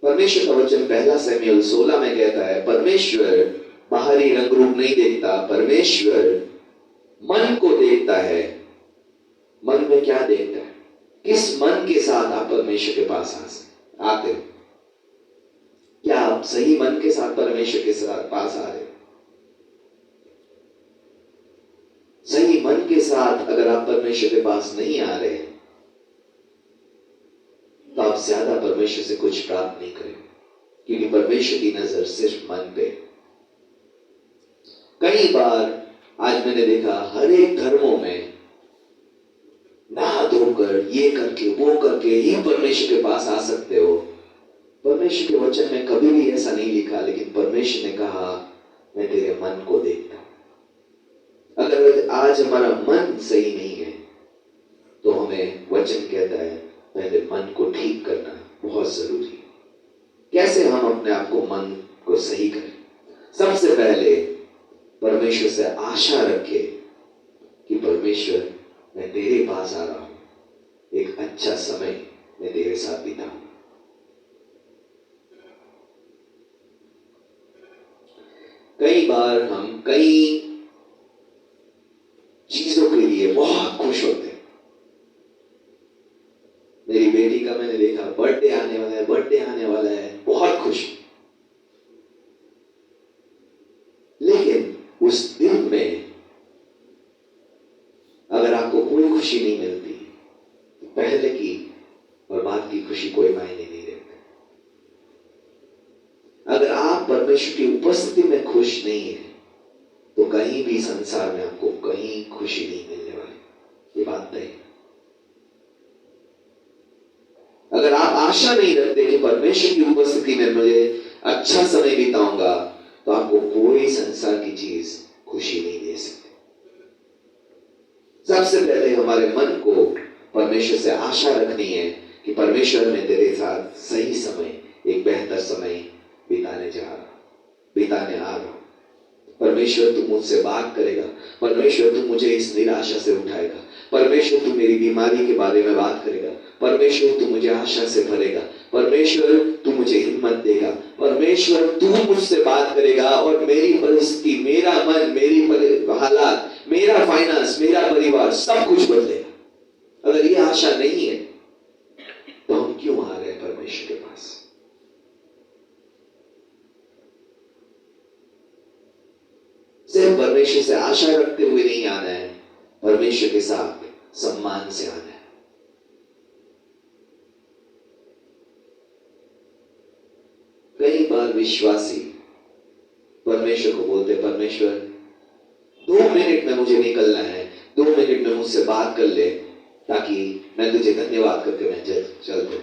परमेश्वर का वचन 1 शमूएल 16 में कहता है, परमेश्वर बाहरी रंग रूप नहीं देखता, परमेश्वर मन को देखता है। मन में क्या देखता है? किस मन के साथ आप परमेश्वर के पास आते हो? क्या आप सही मन के साथ परमेश्वर के साथ पास आ रहे हो? सही मन के साथ अगर आप परमेश्वर के पास नहीं आ रहे तो आप ज्यादा परमेश्वर से कुछ प्राप्त नहीं करेंगे, क्योंकि परमेश्वर की नजर सिर्फ मन पे। कई बार आज मैंने देखा हर एक धर्मों में नहा धोकर ये करके वो करके ही परमेश्वर के पास आ सकते हो। परमेश्वर के वचन में कभी भी ऐसा नहीं लिखा, लेकिन परमेश्वर ने कहा मैं तेरे मन को देखता हूं। अगर आज हमारा मन सही नहीं है तो हमें वचन कहता है पहले मन को ठीक करना बहुत जरूरी है। कैसे हम अपने आप को मन को सही करें? सबसे पहले परमेश्वर से आशा रखे कि परमेश्वर मैं तेरे पास आ रहा हूं, एक अच्छा समय मैं तेरे साथ बिताऊं। कई बार हम कई चीजों के लिए बहुत खुश होते हैं। मेरी बेटी का मैंने देखा बर्थडे आने वाला है, बहुत खुश। लेकिन उस दिन में अगर आपको कोई खुशी नहीं मिलती तो पहले की और बाद की खुशी कोई मायने नहीं रखती। अगर आप परमेश्वर की उपस्थिति में खुश नहीं है तो कहीं भी संसार में आपको कहीं खुशी नहीं मिलने वाली, ये बात तय है। अगर आप आशा नहीं रखते कि परमेश्वर की उपस्थिति में मुझे अच्छा समय बिताऊंगा तो आपको कोई संसार की चीज खुशी नहीं दे सकती। सबसे पहले हमारे मन को परमेश्वर से आशा रखनी है कि परमेश्वर मैं तेरे साथ सही समय, एक बेहतर समय बिताने आ रहा हूं। परमेश्वर तू मुझसे बात करेगा, परमेश्वर तू मुझे इस निराशा से उठाएगा, परमेश्वर तू मेरी बीमारी के बारे में बात करेगा, परमेश्वर तू मुझे आशा से भरेगा, परमेश्वर तू मुझे हिम्मत देगा, परमेश्वर तू मुझसे बात करेगा और मेरी परिस्थिति, मेरा मन, मेरी हालात, मेरा फाइनेंस, मेरा परिवार सब कुछ बदलेगा। अगर ये आशा नहीं है तो हम क्यों आ रहे हैं परमेश्वर के पास? सिर्फ परमेश्वर से आशा रखते हुए नहीं आना है, परमेश्वर के साथ सम्मान से आना है। कई बार विश्वासी परमेश्वर को बोलते, परमेश्वर 2 मिनट में मुझे निकलना है, 2 मिनट में मुझसे बात कर ले ताकि मैं तुझे धन्यवाद करके मैं चल दूं।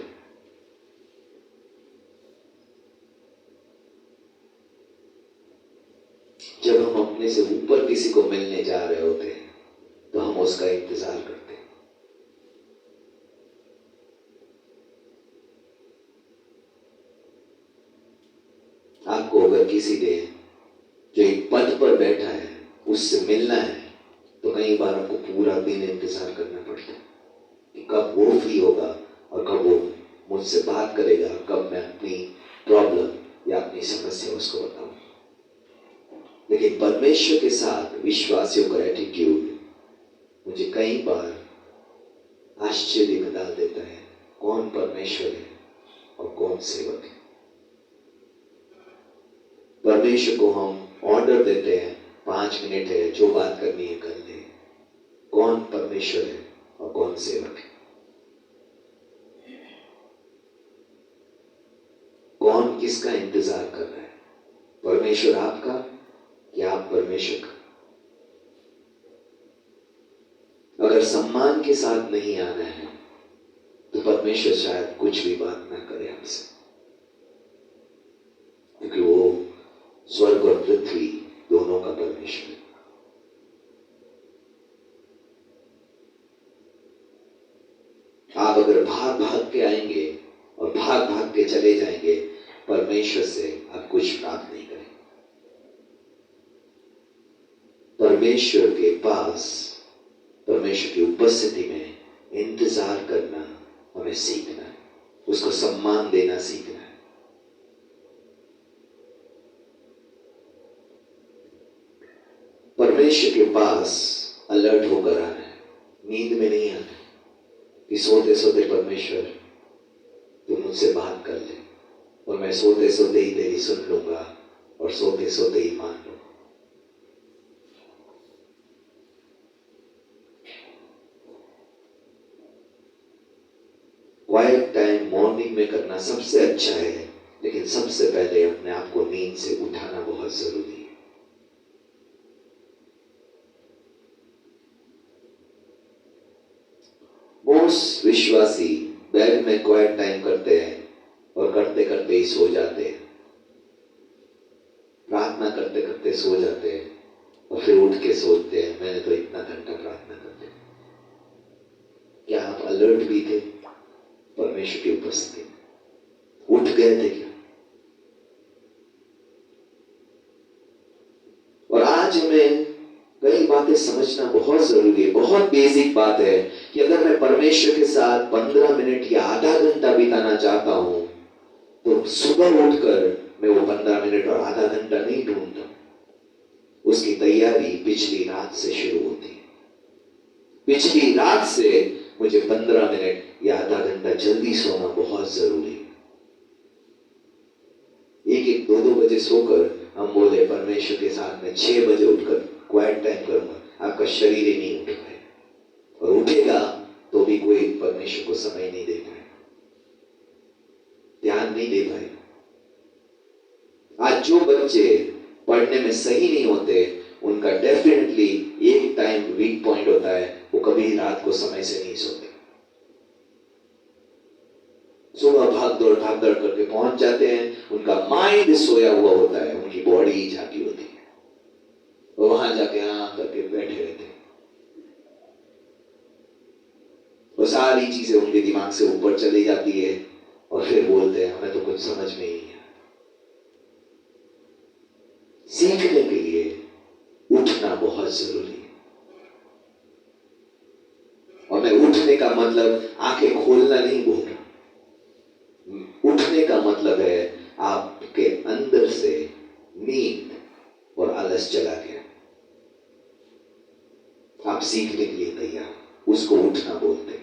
जब हम अपने से ऊपर किसी को मिलने जा रहे होते हैं तो हम उसका इंतजार करते हैं। आपको अगर किसी ने जो एक पद पर बैठा है उससे मिलना है तो कई बार आपको पूरा दिन इंतजार करना पड़ता है कि कब वो फ्री होगा और कब वो मुझसे बात करेगा, कब मैं अपनी प्रॉब्लम या अपनी समस्या उसको बताऊं। लेकिन परमेश्वर के साथ विश्वासियों का एटीट्यूड मुझे कई बार आश्चर्य में डाल देता है। कौन परमेश्वर है और कौन सेवक है? परमेश्वर को हम ऑर्डर देते हैं, 5 मिनट है, जो बात करनी है कर ले। कौन परमेश्वर है और कौन सेवक है? कौन किसका इंतजार कर रहा है? परमेश्वर आपका या आप परमेश्वर का? अगर सम्मान के साथ नहीं आना है तो परमेश्वर शायद कुछ भी बात ना करे आपसे, क्योंकि वो स्वर्ग और पृथ्वी दोनों का परमेश्वर है। आप अगर भाग भाग के आएंगे और भाग भाग के चले जाएंगे, परमेश्वर से आप कुछ प्राप्त नहीं करेंगे। परमेश्वर के पास, परमेश्वर की उपस्थिति में इंतजार करना हमें सीखना है, उसको सम्मान देना सीखना है। परमेश्वर के पास अलर्ट होकर आना है, नींद में नहीं आना कि सोते सोते परमेश्वर तुम मुझसे बात कर ले और मैं सोते सोते ही तेरी सुन लूंगा और सोते सोते ही मान लूंगा। क्वाइट टाइम मॉर्निंग में करना सबसे अच्छा है, लेकिन सबसे पहले अपने आप को नींद से उठाना बहुत जरूरी है। मोस्ट विश्वासी बेड में क्वाइट टाइम करते हैं और करते करते ही सो जाते हैं, प्रार्थना करते करते सो जाते हैं और फिर उठ के सोचते हैं मैंने तो इतना घंटा प्रार्थना कर लिया। क्या आप अलर्ट भी थे परमेश्वर की उपस्थिति में? उठ गए थे क्या? और आज हमें कई बातें समझना बहुत जरूरी है। बहुत बेसिक बात है कि अगर मैं परमेश्वर के साथ 15 मिनट या आधा घंटा बिताना चाहता हूं तो सुबह उठकर मैं वो 15 मिनट और आधा घंटा नहीं ढूंढता, उसकी तैयारी पिछली रात से शुरू होती है। पिछली रात से मुझे 15 मिनट या आधा घंटा जल्दी सोना बहुत जरूरी है। एक 2 बजे सोकर हम बोले परमेश्वर के साथ में 6 बजे उठकर क्वाइट टाइम करूंगा, आपका शरीर ही नहीं उठ पाए और उठेगा तो भी कोई परमेश्वर को समय नहीं दे पाए, ध्यान नहीं दे पाए। आज जो बच्चे पढ़ने में सही नहीं होते उनका डेफिनेटली एक टाइम वीक पॉइंट होता है, वो कभी रात को समय से नहीं सोते। सुबह भाग दौड़ करके पहुंच जाते हैं, उनका माइंड सोया हुआ होता है, उनकी बॉडी ही जागी होती है, वो वहां जाके हाँ करके बैठे रहते हैं और सारी चीजें उनके दिमाग से ऊपर चली जाती है और फिर बोलते हैं हमें तो कुछ समझ में ही नहीं आया। सीखने के लिए उठना बहुत जरूरी है। और मैं उठने का मतलब आंखें खोलना नहीं बोल रहा, उठने का मतलब है आपके अंदर से नींद और आलस चला गया, आप सीखने के लिए तैयार, उसको उठना बोलते हैं।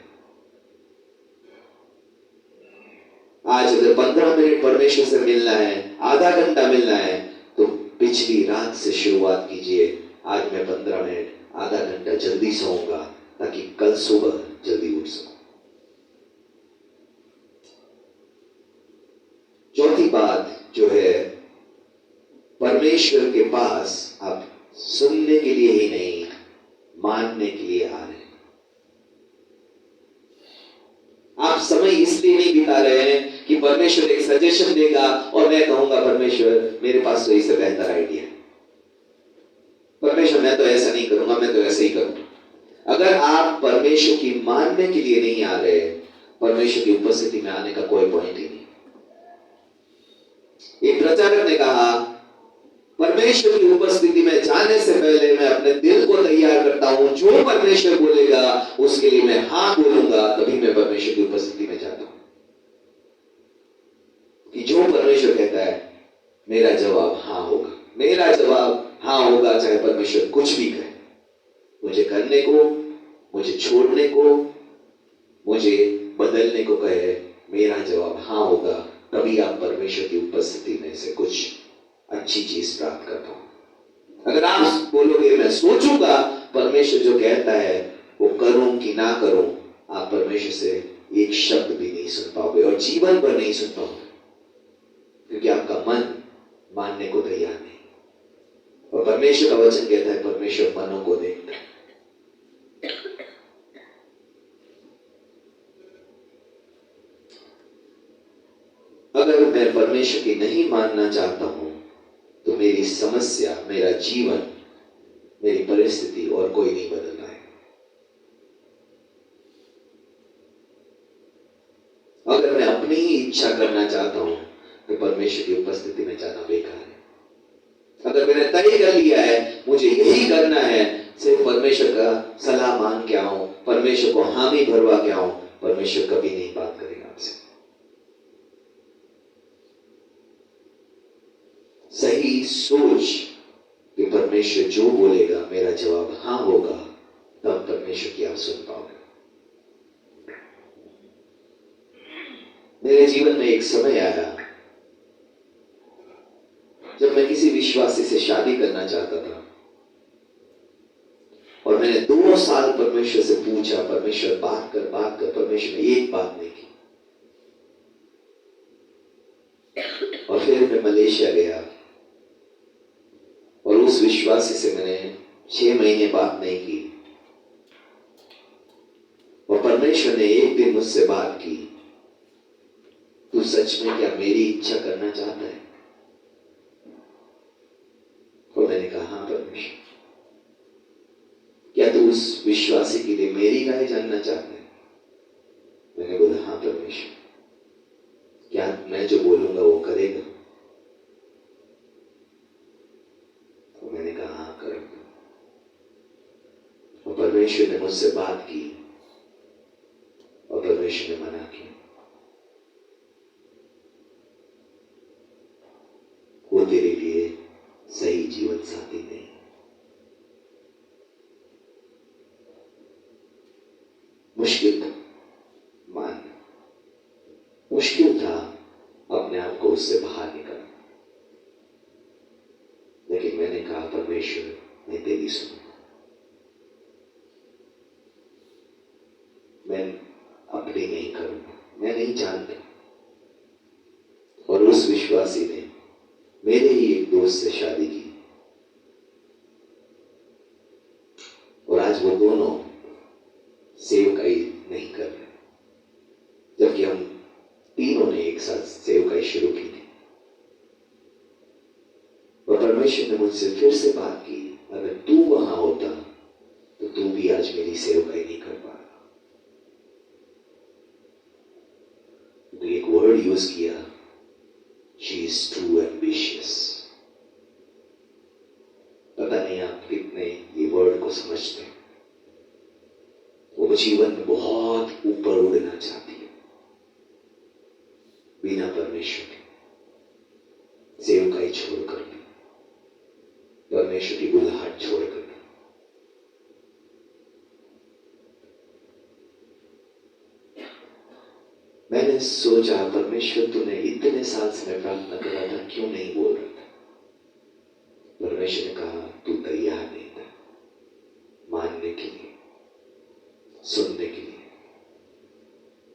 आज अगर 15 मिनट परमेश्वर से मिलना है, आधा घंटा मिलना है, तो पिछली रात से शुरुआत कीजिए। आज मैं 15 मिनट आधा घंटा जल्दी सोऊंगा ताकि कल सुबह जल्दी उठ सकूं। चौथी बात जो है, परमेश्वर के पास आप सुनने के लिए ही नहीं मानने के लिए आ रहे हैं। आप समय इसलिए नहीं बिता रहे हैं कि परमेश्वर एक सजेशन देगा और मैं कहूंगा परमेश्वर मेरे पास तो इससे बेहतर आइडिया है, परमेश्वर मैं तो ऐसा नहीं करूंगा, मैं तो ऐसे ही करूंगा। अगर आप परमेश्वर की मानने के लिए नहीं आ रहे, परमेश्वर की उपस्थिति में आने का कोई पॉइंट ही नहीं। एक प्रचारक ने कहा परमेश्वर की उपस्थिति में जाने से पहले मैं अपने दिल को तैयार करता हूं, जो परमेश्वर बोलेगा उसके लिए मैं हाँ बोलूंगा, तभी मैं परमेश्वर की उपस्थिति में जाता हूं। कि जो परमेश्वर कहता है मेरा जवाब हाँ होगा, मेरा जवाब हाँ होगा, चाहे परमेश्वर कुछ भी कहे, मुझे करने को, मुझे छोड़ने को, मुझे बदलने को कहे, मेरा जवाब हाँ होगा। तभी आप परमेश्वर की उपस्थिति में से कुछ अच्छी चीज प्राप्त कर पाओ। अगर आप बोलोगे मैं सोचूंगा, परमेश्वर जो कहता है वो करूं कि ना करूं, आप परमेश्वर से एक शब्द भी नहीं सुन पाओगे और जीवन भर नहीं सुन पाओगे, क्योंकि आपका मन मानने को तैयार नहीं। और परमेश्वर का वचन कहता है परमेश्वर मनों को देखता है। अगर मैं परमेश्वर की नहीं मानना चाहता हूं तो मेरी समस्या, मेरा जीवन, मेरी परिस्थिति और कोई नहीं बदल रहा है। अगर मैं अपनी ही इच्छा करना चाहता हूं तो परमेश्वर की उपस्थिति में जाना बेकार है। अगर मैंने तय कर लिया है मुझे यही करना है, सिर्फ परमेश्वर का सलाह मांग के आऊं, परमेश्वर को हामी भरवा के आऊं, परमेश्वर कभी नहीं बात करेगा आपसे। सही सोच कि परमेश्वर जो बोलेगा मेरा जवाब हाँ होगा, तब परमेश्वर की आप सुन पाओगे। मेरे जीवन में एक समय आया जब मैं किसी विश्वासी से शादी करना चाहता था और मैंने 2 साल परमेश्वर से पूछा, परमेश्वर बात कर, परमेश्वर ने एक बात नहीं की। और फिर मैं मलेशिया गया और उस विश्वासी से मैंने 6 महीने बात नहीं की और परमेश्वर ने एक दिन मुझसे बात की, तू सच में क्या मेरी इच्छा करना चाहता है? और मैंने कहा हाँ परमेश्वर। क्या तू उस विश्वासी के लिए मेरी राय जानना चाहता है? मैंने बोला हाँ परमेश्वर। क्या मैं जो बोलूंगा वो करेगा? तो मैंने कहा हाँ करूंगा। और परमेश्वर ने मुझसे बात की और परमेश्वर ने मना किया। वो तेरे लिए सही जीवन साथी नहीं। मुश्किल था मानना, मुश्किल था अपने आप को उससे बाहर निकालना, लेकिन मैंने कहा परमेश्वर मैं तेरी सुनूंगा। मैं अपनी नहीं करूंगा, मैं नहीं जानता। और उस विश्वासी ने मेरे ही एक दोस्त से शादी की और आज वो दोनों सेवकाई नहीं कर रहे, जबकि हम तीनों ने एक साथ सेवकाई शुरू की थी। और परमेश्वर ने मुझसे फिर से बात की, अगर तू वहां होता तो तू भी आज मेरी सेवकाई नहीं कर पा रहा। तो एक वर्ड यूज किया, शी इज टू एम्बिशियस। पता नहीं आप कितने ये वर्ड को समझते हैं। वो जीवन में बहुत ऊपर उड़ना चाहती है बिना परमेश्वर के, सेवकाई छोड़कर भी, परमेश्वर की बुलाहट छोड़कर भी। मैंने सोचा परमेश्वर तूने इतने साल से मैं प्रार्थना कर रहा था, क्यों नहीं बोल रहा था? परमेश्वर ने कहा तू तैयार नहीं था मानने के लिए, सुनने के लिए।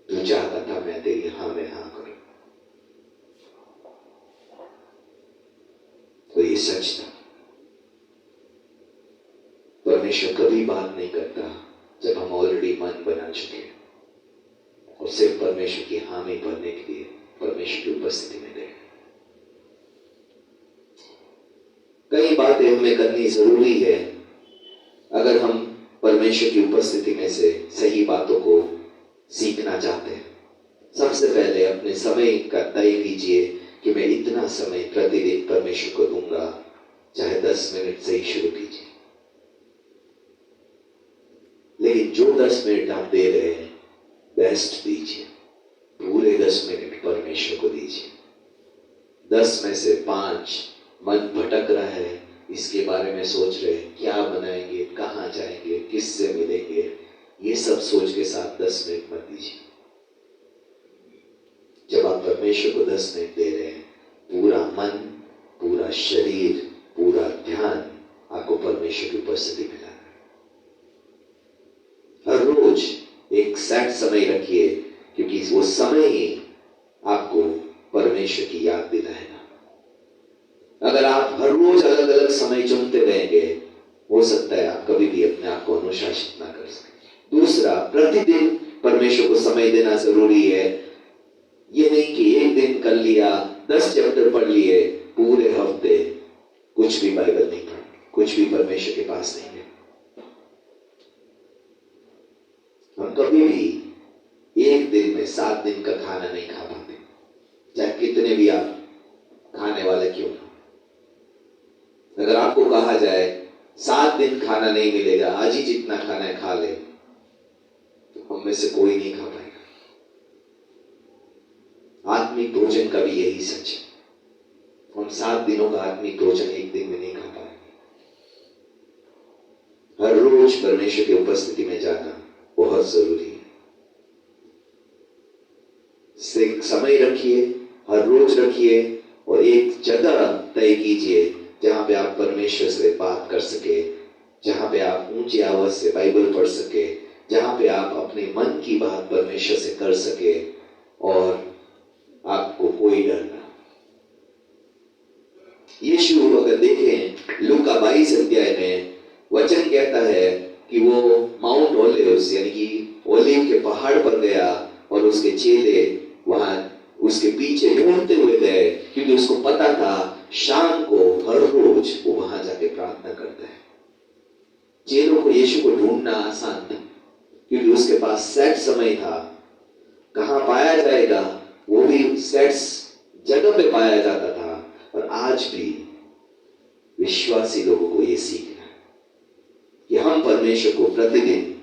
तू चाहता था मैं तेरी हाँ में हाँ करूं। तो ये सच था। परमेश्वर कभी बात नहीं करता जब हम ऑलरेडी मन बना चुके हैं और सिर्फ परमेश्वर की हामी भरने के लिए परमेश्वर की उपस्थिति में गए। कई बातें हमें करनी जरूरी है अगर हम परमेश्वर की उपस्थिति में से सही बातों को सीखना चाहते हैं। सबसे पहले अपने समय का तय कीजिए कि मैं इतना समय प्रतिदिन परमेश्वर को दूंगा, चाहे 10 मिनट से ही शुरू कीजिए। लेकिन जो 10 मिनट आप दे रहे हैं बेस्ट दीजिए, पूरे 10 मिनट परमेश्वर को दीजिए। 10 में से 5 मन भटक रहा है, इसके बारे में सोच रहे हैं क्या बनाएंगे, कहाँ जाएंगे, किससे मिलेंगे, ये सब सोच के साथ 10 मिनट मत दीजिए। जब आप परमेश्वर को 10 मिनट दे रहे हैं, पूरा मन, पूरा शरीर, पूरा ध्यान आपको परमेश्वर की उपस्थिति में लाना है। हर रोज एक सेट समय रखिए, क्योंकि वो समय ही आपको परमेश्वर की याद दिलाएगा। अगर आप हर रोज अलग अलग समय चुनते रहेंगे, हो सकता है आप कभी भी अपने आप को अनुशासित ना कर सकें। दूसरा, प्रतिदिन परमेश्वर को समय देना जरूरी है। ये नहीं कि एक दिन कर लिया, 10 चैप्टर पढ़ लिए, पूरे हफ्ते कुछ भी बाइबल नहीं पढ़ा, कुछ भी परमेश्वर के पास नहीं है। हम कभी भी एक दिन में 7 दिन का खाना नहीं खा पाते, चाहे कितने भी आप खाने वाले क्यों ना। अगर आपको कहा जाए 7 दिन खाना नहीं मिलेगा, आज ही जितना खाना है खा ले, तो हम में से कोई नहीं खा पाएगा। आत्मिक भोजन का भी यही सच है। हम 7 दिनों का आत्मिक भोजन एक दिन में नहीं खा पाएंगे। हर रोज परमेश्वर की उपस्थिति में जाना बहुत जरूरी है। समय रखिए, हर रोज रखिए और एक जगह तय कीजिए जहां पे आप परमेश्वर से बात कर सके, जहां पे आप ऊंची आवाज से बाइबल पढ़ सके, जहां पे आप अपने मन की बात परमेश्वर से कर सके और आपको कोई डर ना। यीशु अगर देखें लूका 22 अध्याय में वचन कहता है कि वो माउंट ओलिव्स यानी कि ओलीव के पहाड़ पर गया और उसके चेले वहां उसके पीछे ढूंढते हुए गए, क्योंकि उसको पता था शाम को हर रोज वो वहां जाके प्रार्थना करता है। चेलों को यीशु को ढूंढना आसान था, क्योंकि उसके पास सेट समय था। कहां पाया जाएगा वो भी सेट जगह पे पाया जाता था। और आज भी विश्वासी लोगों को ये सीखना है कि हम परमेश्वर को प्रतिदिन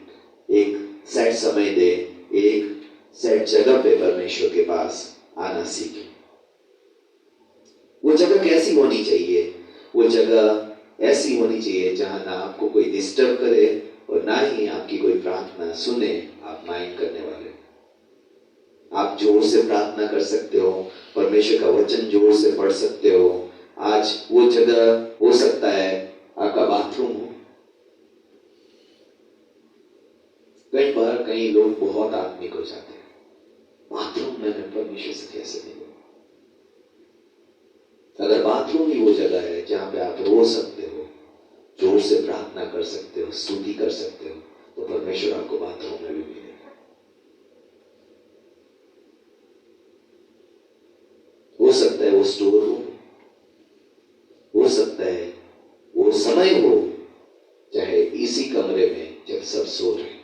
एक सेट समय दे, एक सेट जगह पे परमेश्वर के पास आना सीखें। वो जगह कैसी होनी चाहिए? वो जगह ऐसी होनी चाहिए जहां ना आपको कोई डिस्टर्ब करे और ना ही आपकी कोई प्रार्थना सुने आप माइंड करने वाले। आप जोर से प्रार्थना कर सकते हो, परमेश्वर का वचन जोर से पढ़ सकते हो। आज वो जगह हो सकता है आपका बाथरूम हो। कई बार कई लोग बहुत आत्मिक हो जाते हैं, बाथरूम में मैं परमेश्वर से कैसे मिलूं? अगर बाथरूम ही वो जगह है जहां पे आप रो सकते हो, जोर से प्रार्थना कर सकते हो, स्तुति कर सकते हो, तो परमेश्वर आपको बाथरूम में भी मिलेगा। हो सकता है वो स्टोर रूम, हो सकता है वो समय हो चाहे इसी कमरे में जब सब सो रहे,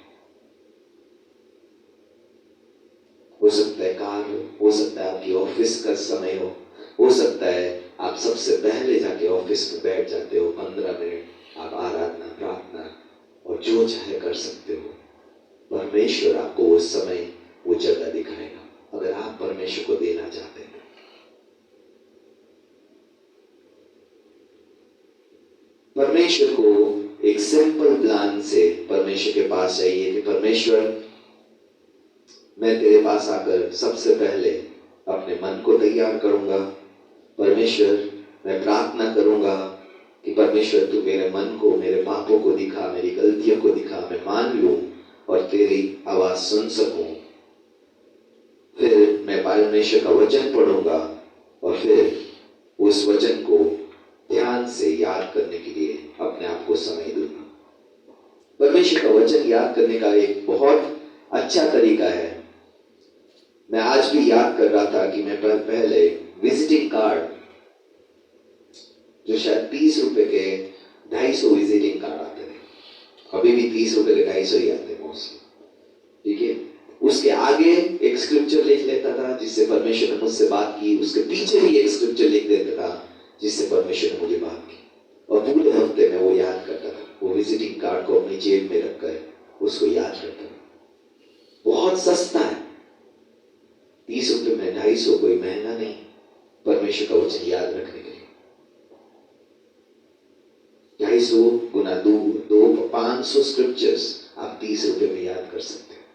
हो सकता है कार हो सकता है आपकी ऑफिस का समय हो सकता है आप सबसे पहले जाके ऑफिस में बैठ जाते हो, 15 मिनट आप आराधना प्रार्थना और जो चाहे कर सकते हो। परमेश्वर आपको वो समय वो जगह दिखाएगा अगर आप परमेश्वर को देना चाहते हैं। परमेश्वर को एक सिंपल प्लान से परमेश्वर के पास चाहिए कि परमेश्वर, मैं तेरे पास आकर सबसे पहले अपने मन को तैयार करूंगा। परमेश्वर, मैं प्रार्थना करूंगा कि परमेश्वर तू मेरे मन को, मेरे पापों को दिखा, मेरी गलतियों को दिखा, मैं मान लूं और तेरी आवाज सुन सकूं। फिर मैं परमेश्वर का वचन पढ़ूंगा और फिर उस वचन को ध्यान से याद करने के लिए अपने आप को समय दूंगा। परमेश्वर का वचन याद करने का एक बहुत अच्छा तरीका है। मैं आज भी याद कर रहा था कि मैं पहले विजिटिंग कार्ड, जो शायद 30 रुपए के 250 विजिटिंग कार्ड आते थे, अभी भी 30 रुपए के 250 ही आते मोस्टली, ठीक है। उसके आगे एक स्क्रिप्चर लिख लेता था जिससे परमेश्वर ने मुझसे बात की, उसके पीछे भी एक स्क्रिप्चर लिख देता था जिससे परमेश्वर ने मुझे बात की, और पूरे हफ्ते में वो याद करता था। वो विजिटिंग कार्ड को अपनी जेब में रखकर उसको याद करता था। बहुत सस्ता है, 30 रुपए में 250, कोई महंगा नहीं परमेश्वर का वचन याद रखने के लिए। 250 गुना 2 500 स्क्रिप्चर्स आप 30 रुपए में याद कर सकते हैं।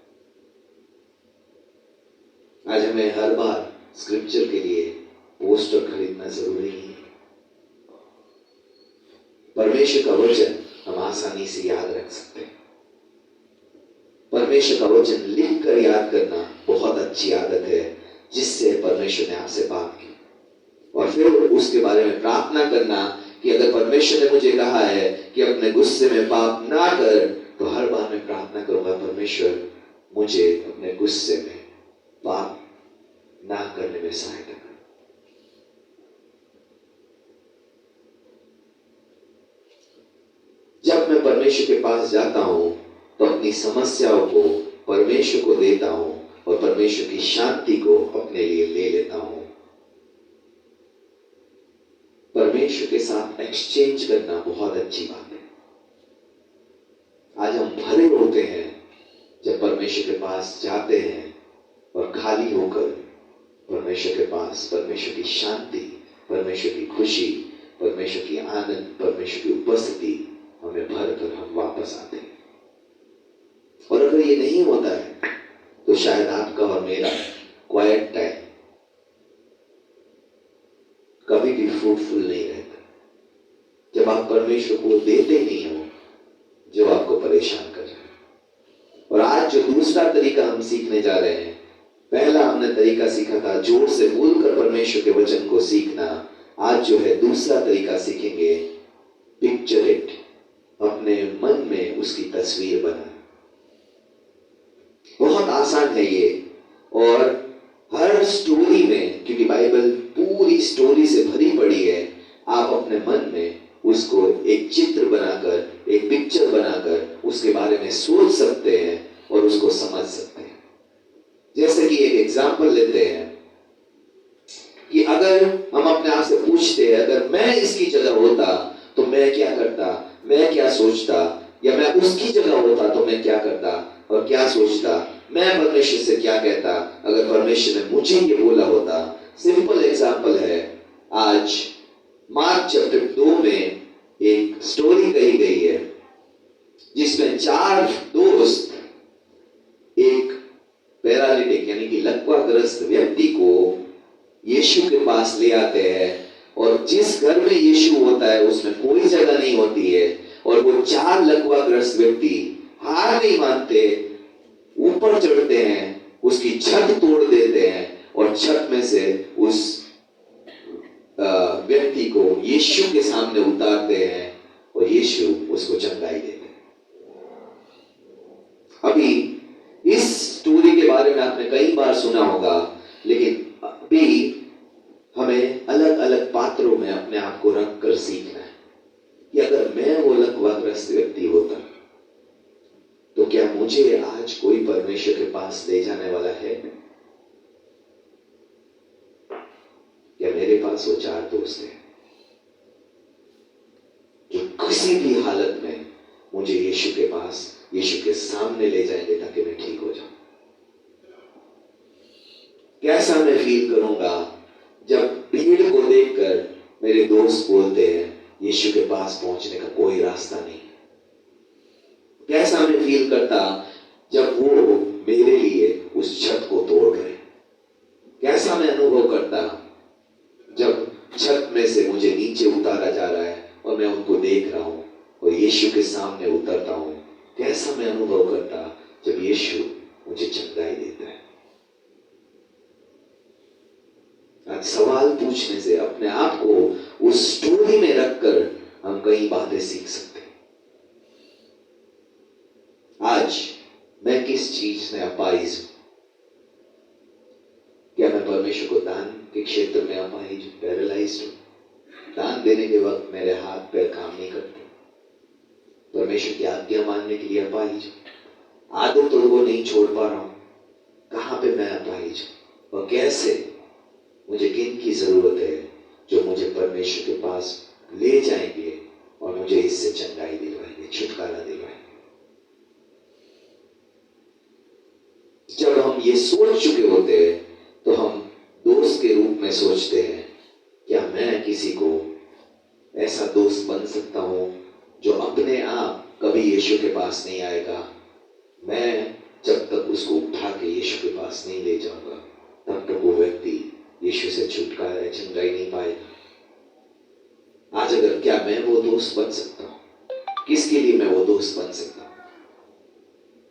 आज हमें हर बार स्क्रिप्चर के लिए पोस्टर खरीदना जरूरी नहीं है। परमेश्वर का वचन हम आसानी से याद रख सकते हैं। परमेश्वर का वचन लिख कर याद करना बहुत अच्छी आदत है, जिससे परमेश्वर ने आपसे बात की। और फिर उसके बारे में प्रार्थना करना कि अगर परमेश्वर ने मुझे कहा है कि अपने गुस्से में पाप ना कर, तो हर बार मैं प्रार्थना करूंगा, परमेश्वर मुझे अपने गुस्से में पाप ना करने में सहायता कर। जब मैं परमेश्वर के पास जाता हूं तो अपनी समस्याओं को परमेश्वर को देता हूं और परमेश्वर की शांति को अपने लिए ले लेता हूं। परमेश्वर के साथ एक्सचेंज करना बहुत अच्छी बात है। आज हम भरे होते हैं जब परमेश्वर के पास जाते हैं और खाली होकर परमेश्वर के पास परमेश्वर की शांति, परमेश्वर की खुशी, परमेश्वर की आनंद, परमेश्वर की उपस्थिति हमें भर कर हम वापस आते हैं। और अगर ये नहीं होता है तो शायद आपका और मेरा क्वाइट टाइम कभी भी फ्रूटफुल नहीं रहता, जब आप परमेश्वर को देते नहीं हो जो आपको परेशान कर रहे हैं। और आज जो दूसरा तरीका हम सीखने जा रहे हैं, पहला हमने तरीका सीखा था जोर से बोलकर परमेश्वर के वचन को सीखना। आज जो है दूसरा तरीका सीखेंगे, पिक्चर इट, अपने मन में उसकी तस्वीर बना। आसान है ये। और हर स्टोरी में, क्योंकि बाइबल पूरी स्टोरी से भरी पड़ी है, आप अपने मन में उसको एक चित्र बनाकर, एक पिक्चर बनाकर उसके बारे में सोच सकते हैं और उसको समझ सकते हैं। जैसे कि एक एग्जाम्पल लेते हैं कि अगर हम अपने आप से पूछते हैं, अगर मैं इसकी जगह होता तो मैं क्या करता, मैं क्या सोचता, या मैं उसकी जगह होता तो मैं क्या करता और क्या सोचता, मैं परमेश्वर से क्या कहता अगर परमेश्वर ने मुझे ये बोला होता। सिंपल एग्जाम्पल है, आज मार्क चैप्टर 2 में एक स्टोरी कही गई है जिसमें 4 दोस्त एक पैरालिटिक यानी कि लकवाग्रस्त व्यक्ति को यीशु के पास ले आते हैं। और जिस घर में यीशु होता है उसमें कोई जगह नहीं होती है, और वो 4 लकवाग्रस्त व्यक्ति हार नहीं मानते, ऊपर चढ़ते हैं, उसकी छत तोड़ देते हैं और छत में से उस व्यक्ति को यीशु के सामने उतारते हैं और यीशु उसको चंगाई देते हैं। अभी इस स्टोरी के बारे में आपने कई बार सुना होगा, लेकिन अभी हमें अलग अलग पात्रों में अपने आप को रख कर सीखना है कि अगर मैं वो लकवाग्रस्त व्यक्ति होता तो क्या मुझे आज कोई परमेश्वर के पास ले जाने वाला है? क्या मेरे पास वो 4 दोस्त हैं जो किसी भी हालत में मुझे यीशु के पास, यीशु के सामने ले जाएंगे ताकि मैं ठीक हो जाऊं? कैसा मैं फील करूंगा जब भीड़ को देखकर मेरे दोस्त बोलते हैं यीशु के पास पहुंचने का कोई रास्ता नहीं? कैसा मैं फील करता जब वो मेरे लिए उस छत को तोड़ रहे? कैसा मैं अनुभव करता जब छत में से मुझे नीचे उतारा जा रहा है और मैं उनको देख रहा हूं और यीशु के सामने उतरता हूं? कैसा मैं अनुभव करता जब यीशु मुझे चंगाई देता है? आज सवाल पूछने से, अपने आप को उस स्टोरी में रखकर हम कई बातें सीख सकते हैं। आज मैं किस चीज में अपाहिज हूं? क्या मैं परमेश्वर को दान के क्षेत्र में अपाहिज हूं, पैरालाइज हूं? दान देने के वक्त मेरे हाथ पैर काम नहीं करते, परमेश्वर की आज्ञा मानने के लिए अपाहिज हूं, आदतों को नहीं छोड़ पा रहा हूं। कहां पे मैं अपाहिज हूं और कैसे, मुझे किन की जरूरत है जो मुझे परमेश्वर के पास ले जाएंगे और मुझे इससे चंगाई दिलवाएंगे, छुटकारा दिलवाएंगे? जब हम ये सोच चुके होते हैं तो हम दोस्त के रूप में सोचते हैं, क्या मैं किसी को ऐसा दोस्त बन सकता हूं जो अपने आप कभी यीशु के पास नहीं आएगा? मैं जब तक उसको उठा के यीशु के पास नहीं ले जाऊंगा तब तक वो व्यक्ति यीशु से छुटकारा, चंगाई नहीं पाएगा। आज अगर, क्या मैं वो दोस्त बन सकता हूं? किसके लिए मैं वो दोस्त बन सकता हूं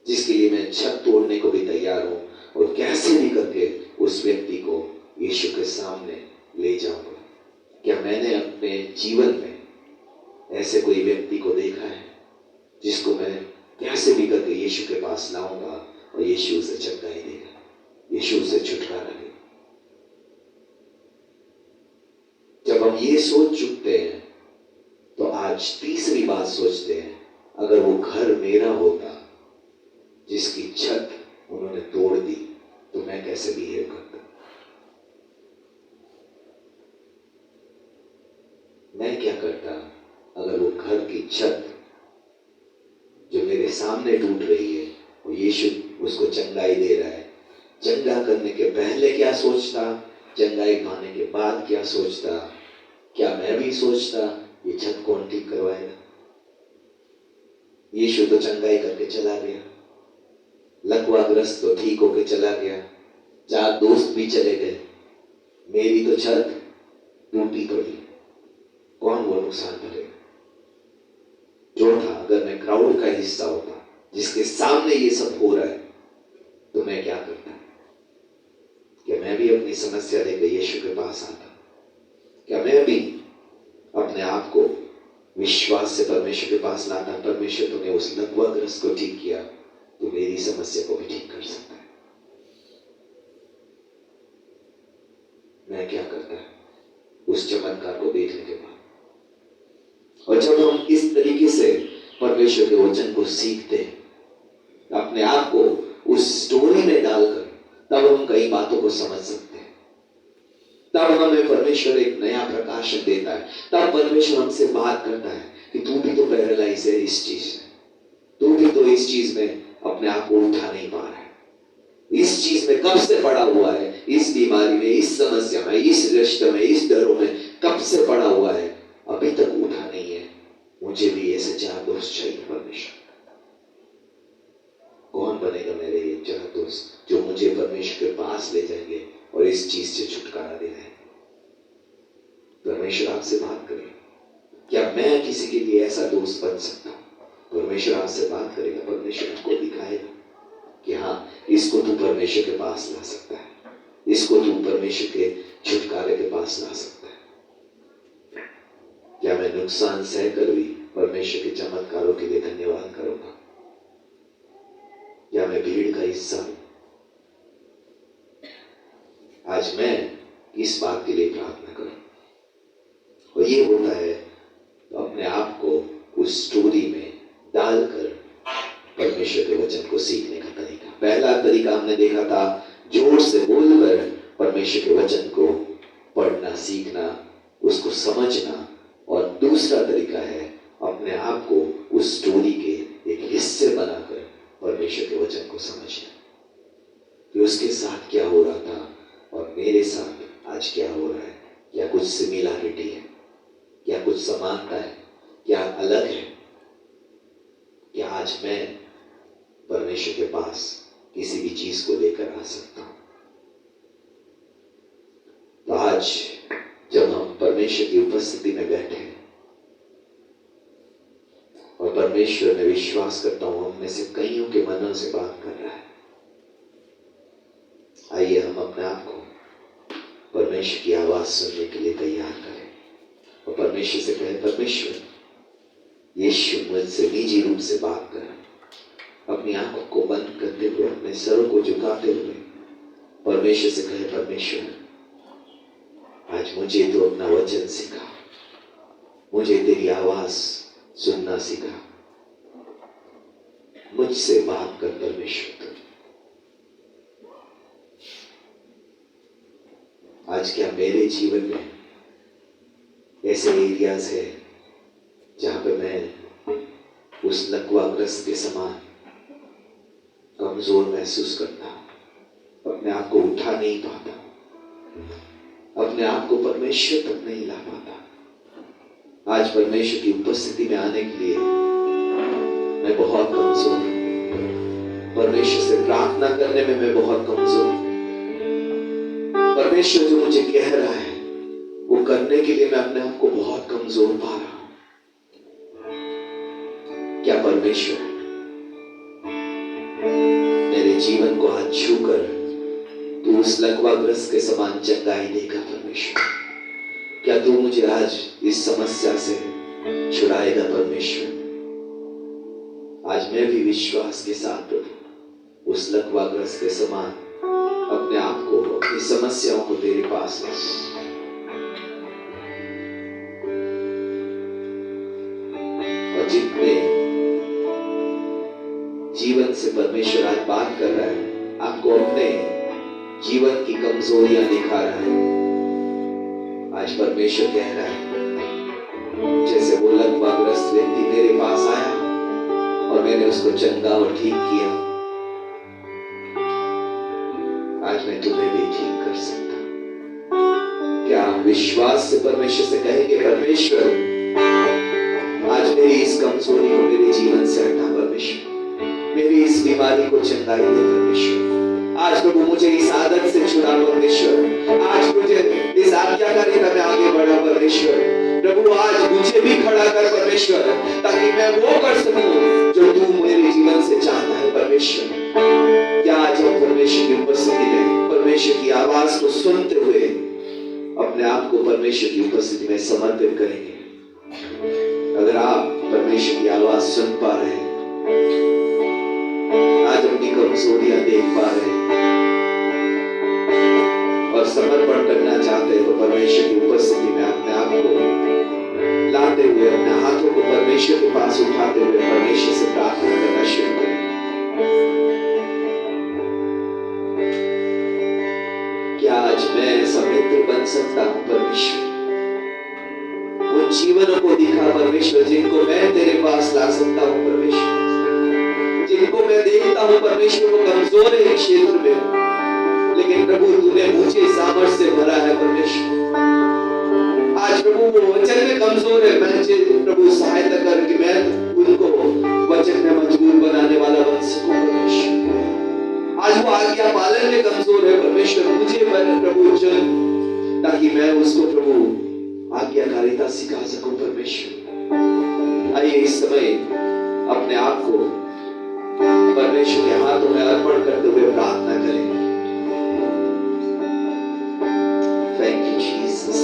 जिसके लिए मैं छत तोड़ने को भी तैयार हूं और कैसे भी करके उस व्यक्ति को यीशु के सामने ले जाऊंगा? क्या मैंने अपने जीवन में ऐसे कोई व्यक्ति को देखा है जिसको मैं कैसे भी करके यीशु के पास लाऊंगा और यीशु उसे चंगाई देगा, यीशु उसे छुटकारा देगा? जब हम ये सोच चुकते हैं तो आज तीसरी बात सोचते हैं, अगर वो घर मेरा होता जिसकी छत उन्होंने तोड़ दी तो मैं कैसे बिहेव करता? मैं क्या करता अगर वो घर की छत जो मेरे सामने टूट रही है और यीशु उसको चंगाई दे रहा है? चंगा करने के पहले क्या सोचता, चंगाई पाने के बाद क्या सोचता? क्या मैं भी सोचता ये छत कौन ठीक करवाएगा? यीशु तो चंगाई करके चला गया, लकवाग्रस्त तो ठीक होके चला गया, 4 दोस्त भी चले गए, मेरी तो छत टूटी पड़ी, कौन वो नुकसान भरेगा? जो था, अगर मैं क्राउड का हिस्सा होता जिसके सामने ये सब हो रहा है तो मैं क्या करता? क्या मैं भी अपनी समस्या लेकर यीशु के पास आता? क्या मैं भी अपने आप को विश्वास से परमेश्वर के पास लाता? परमेश्वर तूने उस लकवाग्रस्त को ठीक किया तो मेरी समस्या को भी ठीक कर सकता है। मैं क्या करता है उस चमत्कार को देखने के बाद। और जब हम इस तरीके से परमेश्वर के वचन को सीखते हैं, अपने आप को उस स्टोरी में डालकर, तब हम कई बातों को समझ सकते हैं। तब हमें परमेश्वर एक नया प्रकाशन देता है। तब परमेश्वर हमसे बात करता है कि तू भी तो पैरालाइज है इस चीज में, तू भी तो इस चीज में अपने आप को उठा नहीं पा रहा है, इस चीज में कब से पड़ा हुआ है, इस बीमारी में, इस समस्या में, इस रिश्ते में, इस डरों में कब से पड़ा हुआ है, अभी तक उठा नहीं है। मुझे भी ऐसे 4 दोस्त चाहिए परमेश्वर। कौन बनेगा मेरे ये 4 दोस्त जो मुझे परमेश्वर के पास ले जाएंगे और इस चीज से छुटकारा दे रहे हैं। परमेश्वर आपसे बात करे, क्या मैं किसी के लिए ऐसा दोस्त बन सकता हूं? परमेश्वर आपसे बात करेगा, परमेश्वर आपको दिखाएगा कि हाँ, इसको तू परमेश्वर के पास ला सकता है, इसको तू परमेश्वर के छुटकारे के पास ला सकता है। क्या मैं नुकसान सहकर भी परमेश्वर के चमत्कारों के लिए धन्यवाद करूंगा? या मैं भीड़ का हिस्सा हूं? आज मैं इस बात के लिए प्रार्थना करूं। और ये होता है तो अपने आप को उस स्टोरी में डालकर परमेश्वर के वचन को सीखने का तरीका। पहला तरीका हमने देखा था जोर से बोलकर परमेश्वर के वचन को पढ़ना, सीखना, उसको समझना। और दूसरा तरीका है अपने आप को उस स्टोरी के एक हिस्से बनाकर परमेश्वर के वचन को समझना कि उसके साथ क्या हो रहा था और मेरे साथ आज क्या हो रहा है। क्या कुछ सिमिलरिटी है, क्या कुछ समानता है, क्या अलग है, क्या आज मैं परमेश्वर के पास किसी भी चीज को लेकर आ सकता हूं। तो आज जब हम परमेश्वर की उपस्थिति में बैठे हैं और परमेश्वर में विश्वास करता हूं हम में से कईयों के मनों से बात कर रहा है, आइए हम अपने आप को परमेश्वर की आवाज सुनने के लिए तैयार करें और परमेश्वर से कहें, परमेश्वर यीशु मुझसे निजी रूप से बात कर। अपनी आंखों को बंद करते हुए, अपने सरों को झुकाते हुए परमेश्वर से कहें, परमेश्वर आज मुझे तो अपना वचन सिखा, मुझे तेरी आवाज सुनना सिखा, मुझसे बात कर परमेश्वर। आज क्या मेरे जीवन में ऐसे एरियाज है जहां पे मैं उस लकवाग्रस्त के समान कमजोर महसूस करता हूं, अपने आप को उठा नहीं पाता, अपने आप को परमेश्वर तक नहीं ला पाता। आज परमेश्वर की उपस्थिति में आने के लिए मैं बहुत कमजोर हूं। परमेश्वर से प्रार्थना करने में मैं बहुत कमजोर हूं। परमेश्वर जो मुझे कह रहा है वो करने के लिए मैं अपने आप को बहुत कमजोर पा रहा हूं। क्या परमेश्वर मेरे जीवन को हाथ छूकर तू उस लकवाग्रस्त के समान चंगाई देगा? परमेश्वर क्या तू मुझे आज इस समस्या से छुड़ाएगा? परमेश्वर आज मैं भी विश्वास के साथ प्रभु उस लकवाग्रस्त के समान अपने आप को, अपनी समस्याओं को तेरे पास ला। और जितने जीवन से परमेश्वर आज बात कर रहा है, आपको अपने जीवन की कमजोरियां दिखा रहा है, आज परमेश्वर कह रहा है, जैसे वो लकवाग्रस्त व्यक्ति मेरे पास आया और मैंने उसको चंगा और ठीक किया, आज मैं तुम्हें भी ठीक कर सकता। क्या हम विश्वास से परमेश्वर से कहेंगे, परमेश्वर आज मेरी इस कमजोरी को मेरे जीवन से हटा, परमेश्वर मेरी इस बीमारी को चंगाई दे परमेश्वर। आज प्रभु मुझे इस आदत से छुड़ा परमेश्वर, आज मुझे इस आज्ञाकारिता में आगे बढ़ा परमेश्वर। प्रभु आज मुझे भी खड़ा कर परमेश्वर, ताकि मैं वो कर सकूं जो तू मेरे जीवन से चाहता है परमेश्वर। क्या आज हम परमेश्वर की उपस्थिति में परमेश्वर की आवाज को सुनते हुए अपने आप को परमेश्वर की उपस्थिति में समर्पित करेंगे? अगर आप परमेश्वर की आवाज सुन पा रहे हैं, आज अपनी कमजोरियां देख पा रहे हैं और समर्पण करना चाहते हैं तो परमेश्वर की उपस्थिति में अपने आप को लाते हुए अपने हाथों को परमेश्वर के पास उठाते हुए परमेश्वर से प्रार्थना करना शुरू करें। क्या आज मैं ऐसा मित्र बन सकता हूं परमेश्वर? उन जीवनों को दिखा परमेश्वर जिनको मैं तेरे पास ला सकता हूं परमेश्वर, जिनको मैं देखता हूं परमेश्वर वो कमजोर है क्षेत्र में, लेकिन प्रभु तूने मुझे सामर्थ्य से भरा है परमेश्वर। आज प्रभु वो वचन में कमजोर है, मैं प्रभु सहायता कर कि मैं उनको वचन में मजबूर बनाने वाला बन सकूं परमेश्वर। आज वो आज्ञा पालन में कमजोर है परमेश्वर, मुझे प्रभु चुन ताकि मैं उसको प्रभु आज्ञाकारिता सिखा सकूं परमेश्वर। आइए इस समय अपने आप को परमेश्वर के हाथों में अर्पण करते हुए प्रार्थना करें। Thank you Jesus.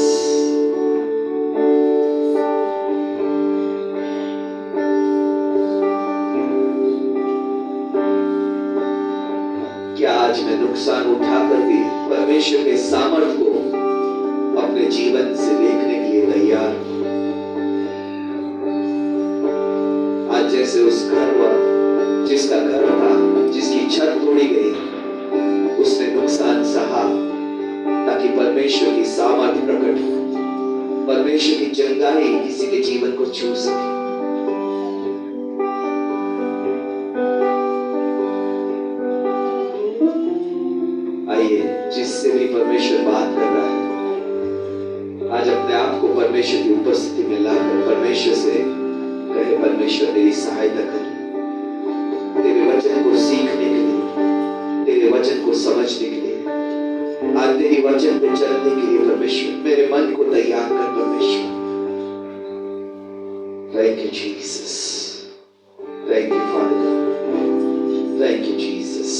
क्या आज मैं नुकसान उठाकर भी परमेश्वर के सामर्थ को अपने जीवन से देखने के लिए तैयार हूं? आज जैसे उस घर जिसका घर था, जिसकी छत तोड़ी गई, उसने नुकसान सहा ताकि परमेश्वर की सामर्थ प्रकट हो, परमेश्वर की चंगाई किसी के जीवन को छू सके। आइए जिससे भी परमेश्वर बात कर रहा है, आज अपने आप को परमेश्वर की उपस्थिति में लाकर परमेश्वर से कहे, परमेश्वर मेरी सहायता कर, तेरे वचन को सीखने के लिए, तेरे वचन को समझने के लिए, आज तेरी वचन पे चलने के लिए परमेश्वर मेरे मन को तैयार कर परमेश्वर। Thank you Jesus, thank you father, thank you Jesus,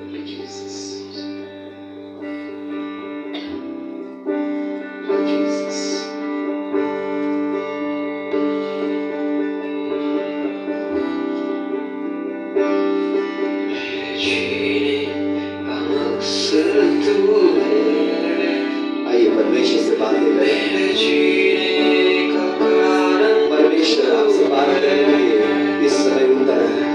thank you Jesus, Jesus. आइए परमेश्वर से बातें करें। परमेश्वर आपसे बात करने के लिए इस समय उतर है।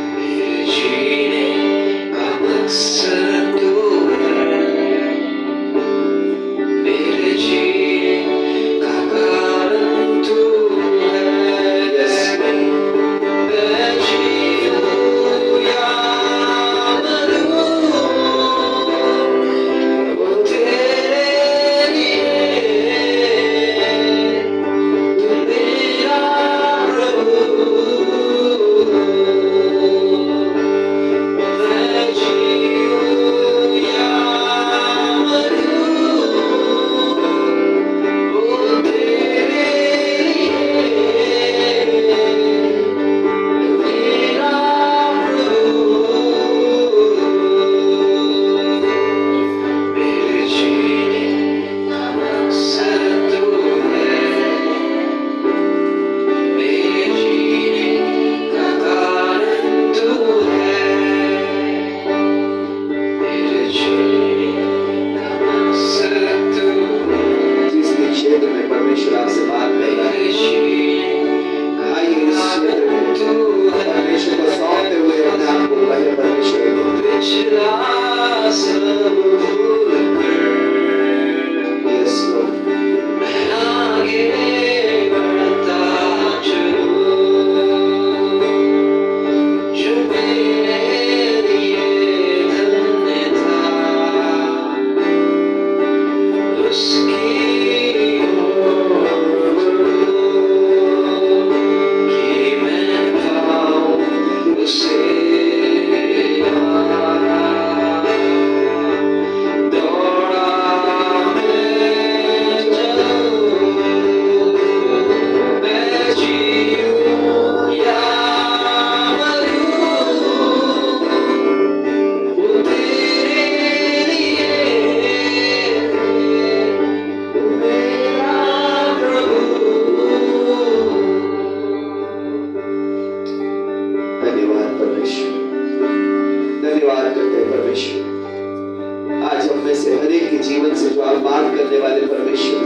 में से हर एक के जीवन से जो आप बात करने वाले परमेश्वर,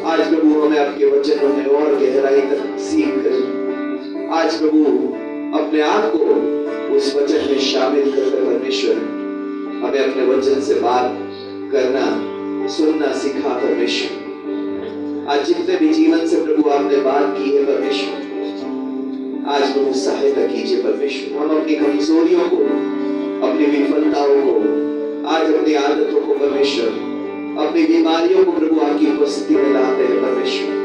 आज प्रभु हमें आपके वचनों में और गहराई तक सीख कर आज प्रभु अपने आप को उस वचन में शामिल कर परमेश्वर हमें अपने वचन से बात करना सुनना सिखा परमेश्वर। आज जितने भी जीवन से प्रभु आपने बात की है परमेश्वर, आज प्रभु सहायता कीजिए परमेश्वर। हम अपनी कमजोरियों को, अपनी विफलताओं को, आज अपनी आदतों को परमेश्वर, अपनी बीमारियों को प्रभु आपकी उपस्थिति में लाते हैं परमेश्वर।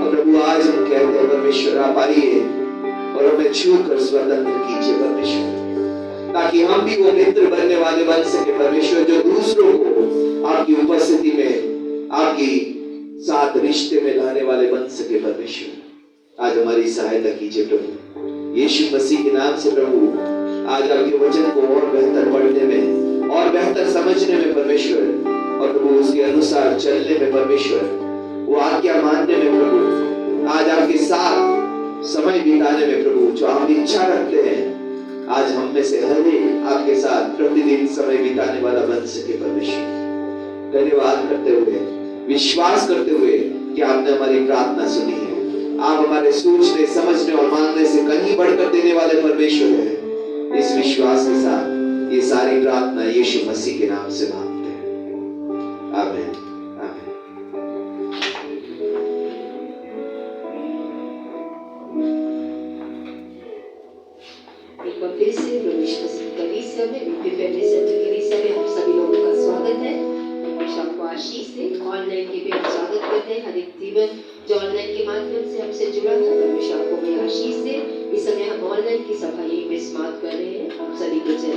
और प्रभु आज हम कहते हैं परमेश्वर आप आइए और हमें छू कर स्वतंत्र कीजिए परमेश्वर, ताकि हम भी वो मित्र बनने वाले बन सके परमेश्वर, जो दूसरों को आपकी उपस्थिति में, आपकी साथ रिश्ते में लाने वाले बन सके परमेश्वर। आज हमारी सहायता कीजिए प्रभु, यीशु मसीह के नाम से प्रभु। आज आपके वचन को और बेहतर पढ़ने में और बेहतर समझने में परमेश्वर, और प्रभु उसके अनुसार चलने में परमेश्वर, वो आज्ञा मानने में प्रभु, आज आपके साथ समय बिताने में प्रभु जो आप इच्छा रखते हैं, आज हम में से हर एक आपके साथ प्रतिदिन समय बिताने वाला बन सके परमेश्वर। धन्यवाद करते हुए, विश्वास करते हुए कि आपने हमारी प्रार्थना सुनी है। आप हमारे सोचने, समझने और मानने से कहीं बढ़कर देने वाले परमेश्वर हैं। इस विश्वास के साथ ये सारी प्रार्थना यीशु मसीह के नाम से मांगते हैं, आमीन। एक बार फिर से प्रवेश कलीसिया में, इंडिपेंडेंट सेंटर कलीसिया में आप सभी लोगों का स्वागत है। परमेश्वर आपको आशीष दे। ऑनलाइन के भी हम स्वागत करते हैं। हर एक जीवन जो ऑनलाइन के माध्यम से हमसे जुड़ा था, परमेश्वर आपको भी आशीष दे। इस समय हम ऑनलाइन की सफाई में समाप्त कर रहे हैं। आप सभी को जय